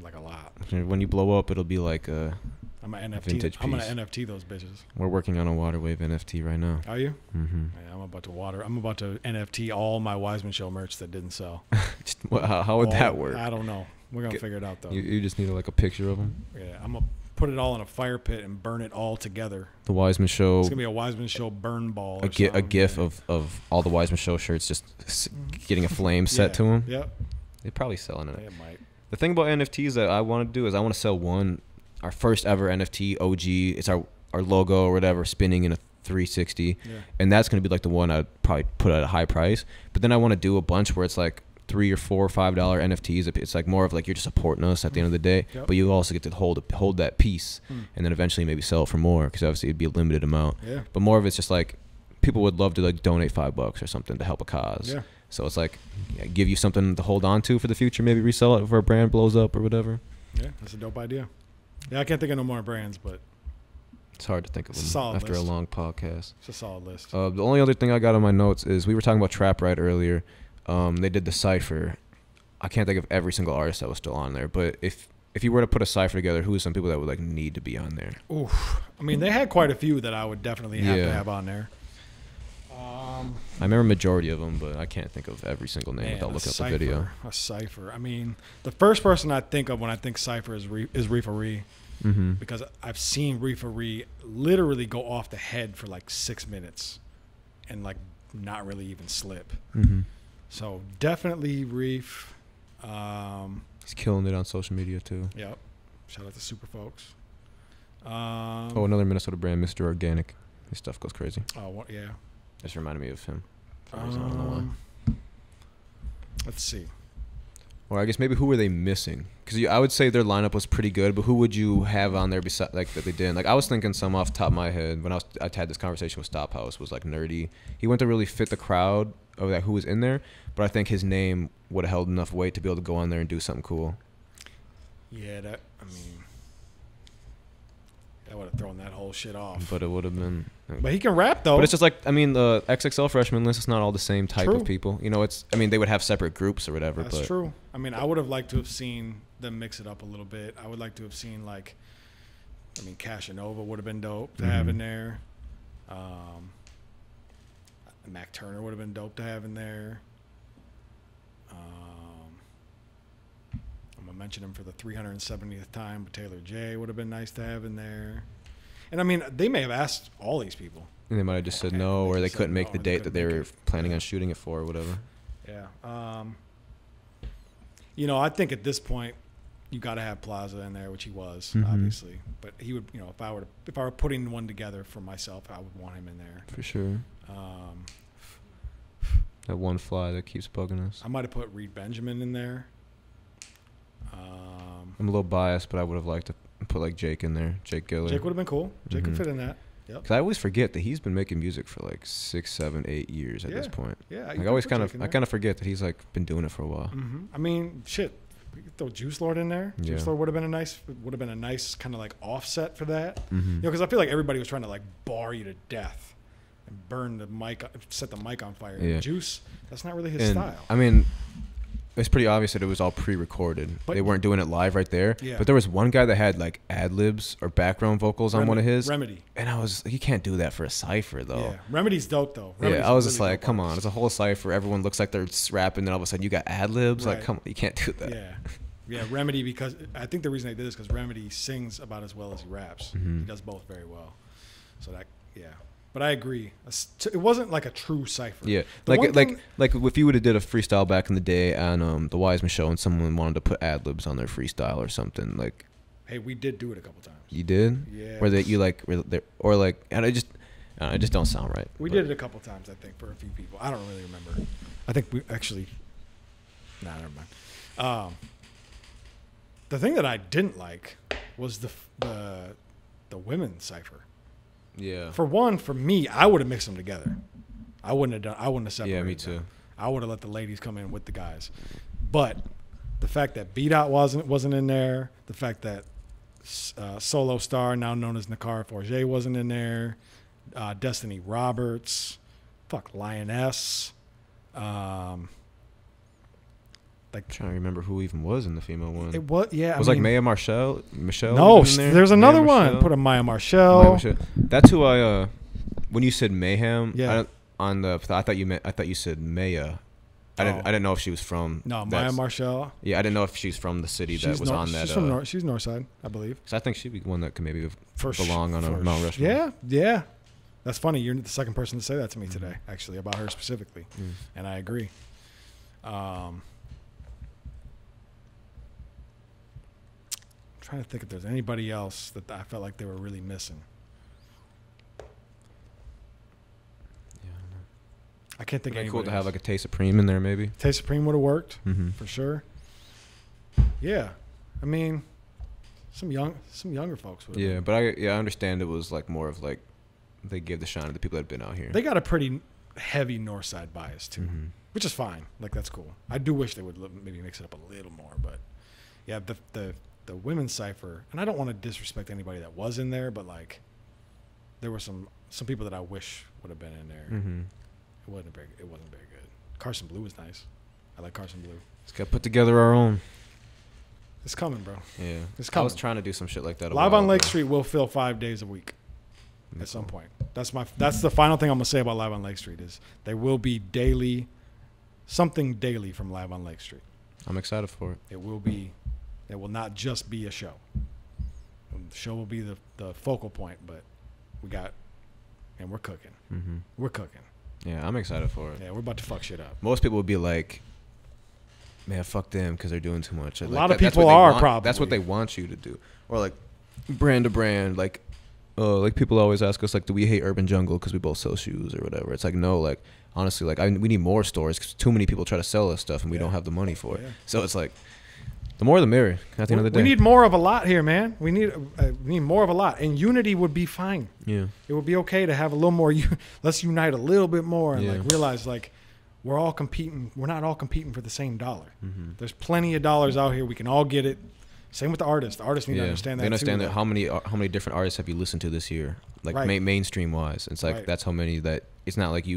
Like a lot. When you blow up, it'll be like a vintage piece. I'm gonna NFT those bitches. We're working on a Waterwave NFT right now. Are you? Yeah, I'm about to NFT all my Wiseman Show merch that didn't sell. How would that work? I don't know. We're gonna figure it out though. You just need like a picture of them. Yeah, I'm gonna put it all in a fire pit and burn it all together. The Wiseman Show. It's gonna be a Wiseman Show burn ball. A GIF of all the Wiseman Show shirts just getting a flame set to them. Yep. They're probably selling it. They might. The thing about NFTs that I want to do is I want to sell our first ever NFT OG. It's our logo or whatever spinning in a 360, and that's going to be like the one I'd probably put at a high price. But then I want to do a bunch where it's like $3 or $4 or $5 NFTs. It's like more of like you're just supporting us at the end of the day, but you also get to hold that piece, and then eventually maybe sell it for more because obviously it'd be a limited amount. But more of it's just like people would love to like donate $5 or something to help a cause. So it's like give you something to hold on to for the future. Maybe resell it if our brand blows up or whatever. Yeah, that's a dope idea. Yeah, I can't think of no more brands, but it's hard to think of them after a long podcast. It's a solid list. The only other thing I got on my notes is we were talking about Trap Right earlier. They did the Cypher. I can't think of every single artist that was still on there, but if if you were to put a cipher together, who are some people that would like need to be on there? Oof. I mean, they had quite a few that I would definitely have to have on there. I remember majority of them, but I can't think of every single name without looking up the video. A cipher. I mean, the first person I think of when I think cipher is Reefa Ree. Because I've seen Reefa Ree literally go off the head for like 6 minutes and like not really even slip. So definitely Reef. He's killing it on social media too. Yep. Shout out to Super Folks. Another Minnesota brand, Mr. Organic. His stuff goes crazy. Oh, yeah. Just reminded me of him. For some reason, I don't know why. Let's see. Or I guess maybe who were they missing? Because I would say their lineup was pretty good, but who would you have on there beside like that they didn't? Like I was thinking some off the top of my head when I had this conversation with Stop House was like Nerdy. He went to really fit the crowd of that who was in there, but I think his name would have held enough weight to be able to go on there and do something cool. Yeah, that would have thrown that whole shit off. But it would have been. But he can rap though. But it's just like the XXL freshman list is not all the same type of people. You know, they would have separate groups or whatever. That's true. I mean, I would have liked to have seen them mix it up a little bit. I would like to have seen Cashanova would have been dope to have in there. Mac Turner would have been dope to have in there. I'm gonna mention him for the 370th time, but Taylor J would have been nice to have in there. And I mean, they may have asked all these people. And they might have just said no, or they couldn't make the date that they were planning on shooting it for, or whatever. Yeah. I think at this point, you got to have Plaza in there, which he was obviously. But he would, if I were putting one together for myself, I would want him in there for sure. That one fly that keeps bugging us. I might have put Reed Benjamin in there. I'm a little biased, but I would have liked to put like Jake in there. Jake Giller. Jake would have been cool. Jake could fit in that. Yep. Because I always forget that he's been making music for like 6, 7, 8 years at this point. Yeah. Like I always kind of forget that he's like been doing it for a while. I mean, shit. We could throw Juice Lord in there. Yeah. Juice Lord would have been a nice kind of like offset for that. Because I feel like everybody was trying to like bar you to death and burn the mic, set the mic on fire. Yeah. Juice, that's not really his style. I mean, it's pretty obvious that it was all pre-recorded. They weren't doing it live right there. Yeah. But there was one guy that had like ad-libs or background vocals on one of his. Remedy. And I was, you can't do that for a cipher though. Yeah. Remedy's dope though. Remedy's I was just really like, come on, it's a whole cipher. Everyone looks like they're rapping, and all of a sudden you got ad-libs. Right. Like, come on, you can't do that. Yeah. Yeah, Remedy, because I think the reason they did this because Remedy sings about as well as he raps. He does both very well. So that, yeah. But I agree. It wasn't like a true cipher. Yeah, like if you would have did a freestyle back in the day on the Wisemen show, and someone wanted to put ad libs on their freestyle or something, like. Hey, we did do it a couple times. You did? Yeah. Where that you like, or like, and it just don't sound right. We did it a couple times, I think, for a few people. I don't really remember. I think we actually. Nah, never mind. The thing that I didn't like was the women's cipher. Yeah. For one, for me, I would have mixed them together. I wouldn't have separated. Yeah, me too. them. I would have let the ladies come in with the guys. But the fact that B Dot wasn't in there, the fact that Solo Star, now known as Nakara Forget, wasn't in there, Destiny Roberts, Lioness. Trying to remember who even was in the female one. It was, yeah. It was like Maya Michelle. No, there's another one. Put a Maya Marshall. That's who I. When you said Mayhem, yeah. I thought you said Maya. I didn't know if she was from. No, Maya Marshall. Yeah, I didn't know if she's from the city that was on that. She's Northside, I believe. So I think she'd be one that could maybe belong on a Mount Rushmore. Yeah, yeah. That's funny. You're the second person to say that to me today, actually, about her specifically, and I agree. Trying to think if there's anybody else that I felt like they were really missing. Yeah, I can't think of anybody. Cool to else. have like a Tay Supreme in there, maybe. Tay Supreme would have worked for sure. Yeah, I mean, some younger folks would. Yeah, but I understand it was like more of like they gave the shine to the people that had been out here. They got a pretty heavy north side bias too, which is fine. Like that's cool. I do wish they would maybe mix it up a little more, but yeah, the women's cipher, and I don't want to disrespect anybody that was in there, but like there were some people that I wish would have been in there. It wasn't very good. Carson Blue was nice. I like Carson Blue. Just got to put together our own. It's coming, bro. Yeah. It's I coming. was trying to do some shit like that. Live on Lake Street will fill 5 days a week at some point. That's the final thing I'm gonna say about Live on Lake Street is there will be something daily from Live on Lake Street. I'm excited for it. It will not just be a show. The show will be the focal point, but we're cooking. Mm-hmm. We're cooking. Yeah, I'm excited for it. Yeah, we're about to fuck shit up. Most people would be like, man, fuck them because they're doing too much. A lot of people are probably. That's what they want you to do. Or like brand to brand, like people always ask us, like, do we hate Urban Jungle because we both sell shoes or whatever? It's like, no, like, honestly, like, we need more stores because too many people try to sell us stuff and we don't have the money for it. Yeah. So it's like, the more the merrier at the end of the day. We need more of a lot here, man. We need more of a lot. And unity would be fine. Yeah. It would be okay to have a little more. Let's unite a little bit more and like realize like we're all competing. We're not all competing for the same dollar. Mm-hmm. There's plenty of dollars out here. We can all get it. Same with the artists. The artists need to understand that. They understand too, that how many different artists have you listened to this year, like mainstream wise. It's like that's how many that it's not like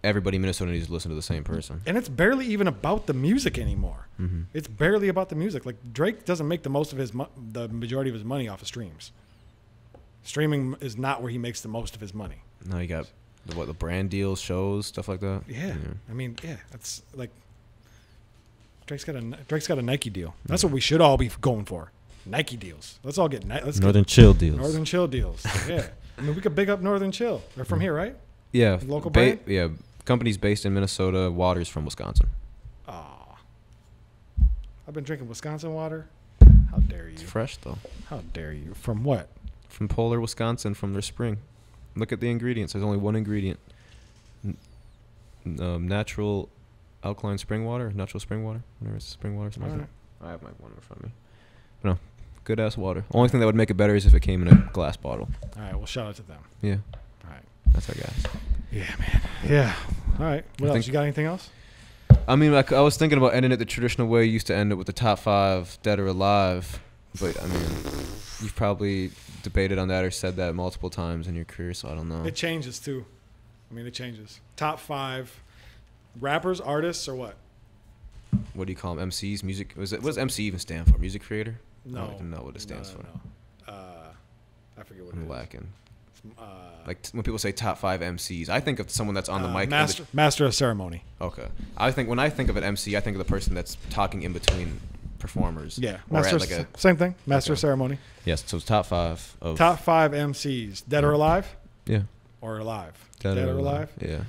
everybody in Minnesota needs to listen to the same person. And it's barely even about the music anymore. Mm-hmm. It's barely about the music. Like Drake doesn't make the majority of his money off of streams. Streaming is not where he makes the most of his money. No, you got the brand deals, shows, stuff like that. Yeah. I mean, that's like Drake's got a Nike deal. That's what we should all be going for. Nike deals. Let's all get Northern Chill deals. Northern Chill deals. Yeah. I mean, we could big up Northern Chill. They're from here, right? Yeah. Local brand? Yeah. Company's based in Minnesota. Water's from Wisconsin. Oh. I've been drinking Wisconsin water. How dare you? It's fresh, though. How dare you? From what? From Polar, Wisconsin, from their spring. Look at the ingredients. There's only one ingredient. Natural alkaline spring water. Natural spring water. Whatever it's spring water. Something like that. I have my one in front of me. But no. Good-ass water. Only thing that would make it better is if it came in a glass bottle. All right. Well, shout out to them. Yeah. All right. That's our guys. Yeah, man. Yeah. All right. What else? You got anything else? I mean, like, I was thinking about ending it the traditional way. You used to end it with the top 5 dead or alive. But, I mean, you've probably debated on that or said that multiple times in your career, so I don't know. It changes, too. I mean, it changes. Top 5 rappers, artists, or what? What do you call them? MCs? Music? What does MC even stand for? Music creator? No. I don't even know what it stands for. I forget what I'm lacking. Like when people say top 5 MCs, I think of someone that's on the mic. Master of ceremony. Okay. When I think of an MC, I think of the person that's talking in between performers. Yeah. Same thing. Master of ceremony. Yes. So it's top 5 of top 5 MCs. Dead or alive? Yeah. Or alive? Dead or alive? Yeah.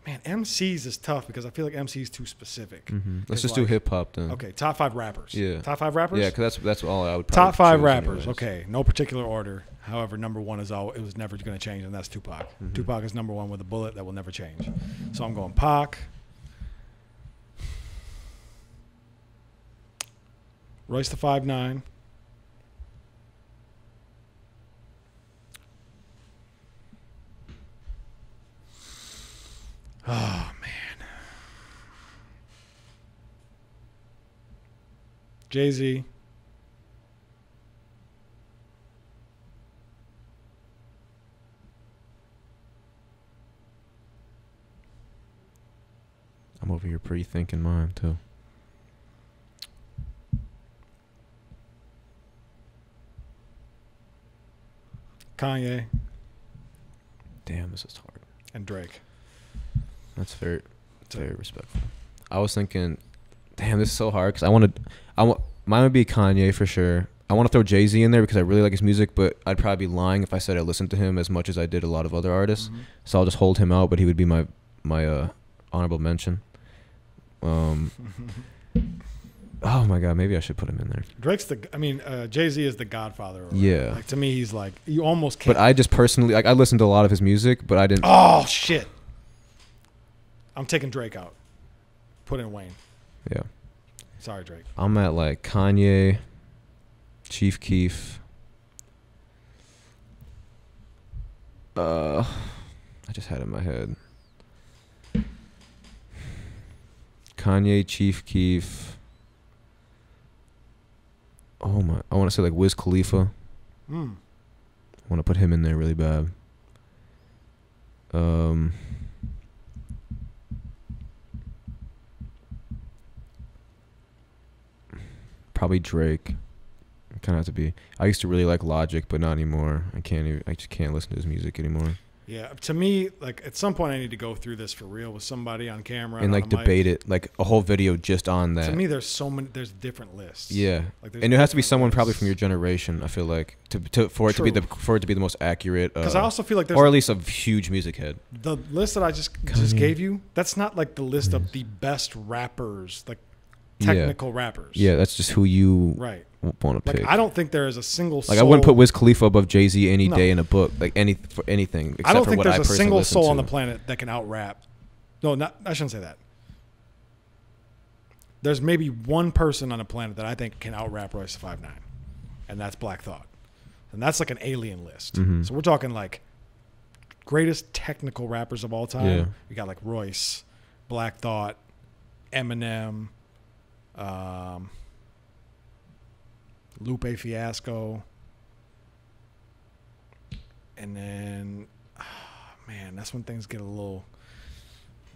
Man, MCs is tough because I feel like MC is too specific. Mm-hmm. Let's just do hip hop then. Okay, top 5 rappers. Yeah. Top 5 rappers? Yeah, because that's all I would probably top 5 choose rappers. anyways. Okay, no particular order. However, number 1 it was never going to change, and that's Tupac. Mm-hmm. Tupac is number 1 with a bullet that will never change. So I'm going Pac. Royce the 5'9". Oh, man. Jay-Z. I'm over here pre-thinking mine, too. Kanye. Damn, this is hard. And Drake. That's very respectful. I was thinking, damn, this is so hard because I want mine would be Kanye for sure. I want to throw Jay-Z in there because I really like his music, but I'd probably be lying if I said I listened to him as much as I did a lot of other artists. Mm-hmm. So I'll just hold him out, but he would be my honorable mention. Oh my God, maybe I should put him in there. Jay-Z is the godfather. Yeah. Like, to me, he's like, you almost can't. But I just personally, like, I listened to a lot of his music, but I didn't. Oh, shit. I'm taking Drake out. Put in Wayne. Yeah. Sorry, Drake. I'm at like Kanye, Chief Keef. I just had it in my head. Kanye, Chief Keef. Oh my! I want to say like Wiz Khalifa. I want to put him in there really bad. Probably Drake. Kind of have to be. I used to really like Logic, but not anymore. I just can't listen to his music anymore. Yeah, to me, like at some point, I need to go through this for real with somebody on camera And like debate it, like a whole video just on that. To me, there's different lists. Yeah, like and it has to be someone probably from your generation. I feel like for it to be the most accurate. Because I also feel like there's, or at least a huge music head. The list that I just gave you, that's not like the list of the best rappers, like technical rappers. Yeah, that's just who you want to pick. I don't think there is a single soul. Like I wouldn't put Wiz Khalifa above Jay-Z any day in a book, like for anything. Except I don't for think what there's I a single listen soul to. on the planet that can out rap. No, I shouldn't say that. There's maybe one person on the planet that I think can out rap Royce the 5'9", and that's Black Thought, and that's like an alien list. So we're talking like greatest technical rappers of all time. Yeah. We got like Royce, Black Thought, Eminem. Lupe Fiasco, and then man, that's when things get a little,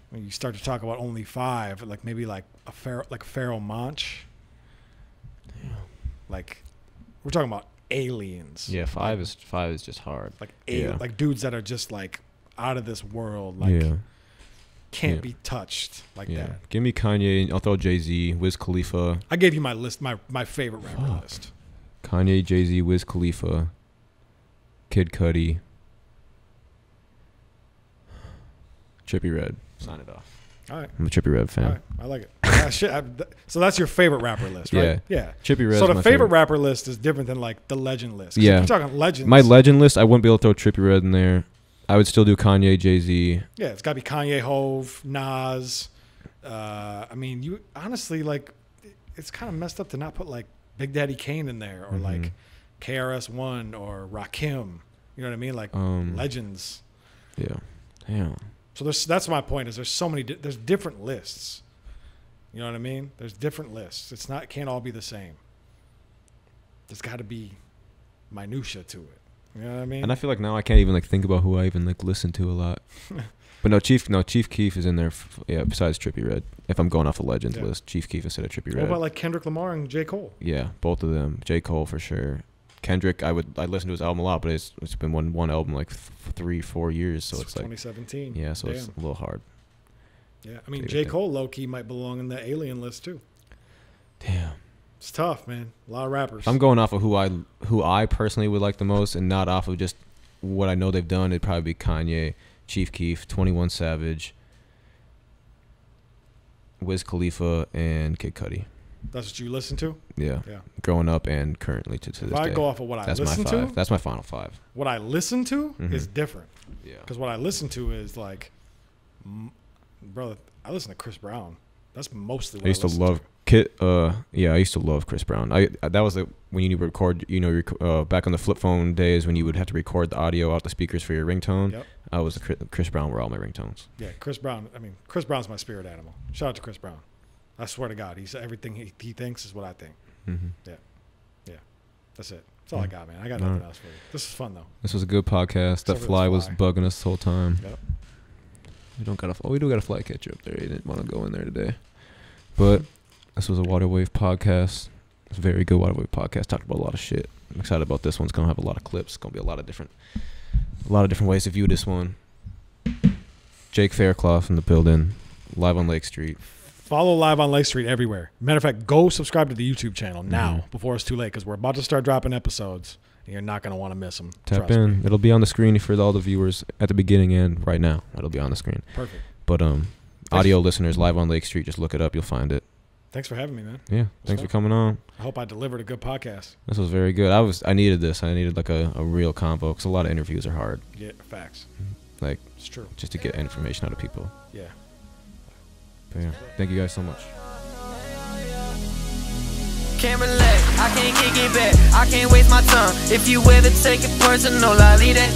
when you start to talk about only 5, like maybe like a Pharoah Monch. Like we're talking about aliens. Yeah, 5 is just hard. Like like dudes that are just like out of this world, like can't be touched like that. Give me Kanye. I'll throw Jay-Z, Wiz Khalifa. I gave you my list, my favorite rapper list. Kanye, Jay-Z, Wiz Khalifa, Kid Cudi, Trippie Redd. Sign it off. All right. I'm a Trippie Redd fan. All right. I like it. So that's your favorite rapper list, right? Yeah. Trippie Redd. So the favorite rapper list is different than like the legend list. Yeah. If you're talking legends. My legend list, I wouldn't be able to throw Trippie Redd in there. I would still do Kanye, Jay-Z. Yeah, it's got to be Kanye, Hove, Nas. I mean, you honestly, like, it's kind of messed up to not put like Big Daddy Kane in there, or like KRS-One or Rakim. You know what I mean? Like legends. Yeah. Damn. So that's my point. Is there's so many. There's different lists. You know what I mean? There's different lists. It can't all be the same. There's got to be minutia to it. You know what I mean? And I feel like now I can't even like think about who I even like listen to a lot. But Chief Keef is in there. Besides Trippie Redd, if I'm going off a legends list, Chief Keef instead of Trippie Redd. What about like Kendrick Lamar and J. Cole? Yeah, both of them. J. Cole for sure. Kendrick, I listen to his album a lot, but it's been one album like 3-4 years, so it's like 2017. Yeah, so it's a little hard. Yeah, I mean J. Cole low key might belong in the alien list too. Damn. It's tough, man. A lot of rappers. I'm going off of who I personally would like the most, and not off of just what I know they've done. It'd probably be Kanye, Chief Keef, 21 Savage, Wiz Khalifa, and Kid Cudi. That's what you listen to? Yeah. Growing up and currently to this day. If I go off of what I listen to, that's my final 5. What I listen to is different. Yeah. Because what I listen to is like, brother, I listen to Chris Brown. That's mostly what I used to love. I used to love Chris Brown. That was when you record, back on the flip phone days when you would have to record the audio out the speakers for your ringtone. Yep. I was Chris Brown were all my ringtones. Yeah, Chris Brown. I mean, Chris Brown's my spirit animal. Shout out to Chris Brown. I swear to God, he's everything he thinks is what I think. Yeah. That's it. That's all I got, man. I got nothing else for you. This is fun though. This was a good podcast. That fly was bugging us the whole time. Yep. We do got a fly catcher up there. He didn't want to go in there today, but this was a Water Wave podcast. It's a very good Water Wave podcast. Talked about a lot of shit. I'm excited about this one. It's gonna have a lot of clips. It's gonna be a lot of different ways to view this one. Jake Faircloth in the building, live on Lake Street. Follow Live on Lake Street everywhere. Matter of fact, go subscribe to the YouTube channel now before it's too late, because we're about to start dropping episodes, and you're not going to want to miss them. Tap in. Me. It'll be on the screen for all the viewers at the beginning and right now. It'll be on the screen. Perfect. But audio listeners, Live on Lake Street, just look it up. You'll find it. Thanks for having me, man. Yeah. Thanks for coming on. I hope I delivered a good podcast. This was very good. I needed this. I needed like a real convo, because a lot of interviews are hard. Yeah, facts. Like, it's true. Just to get information out of people. Yeah. But yeah. Thank you guys so much. Can't relax, I can't kick it back, I can't waste my time. If you ever take it personal, I leave that.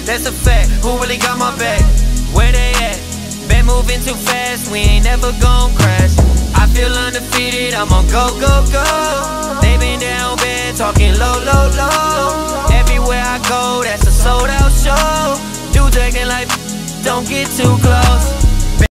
That's a fact, who really got my back? Where they at? Been moving too fast, we ain't never gon' crash. I feel undefeated, I'm on go, go, go. They been down bad, talking low, low, low. Everywhere I go, that's a sold out show. Dudes acting like, don't get too close.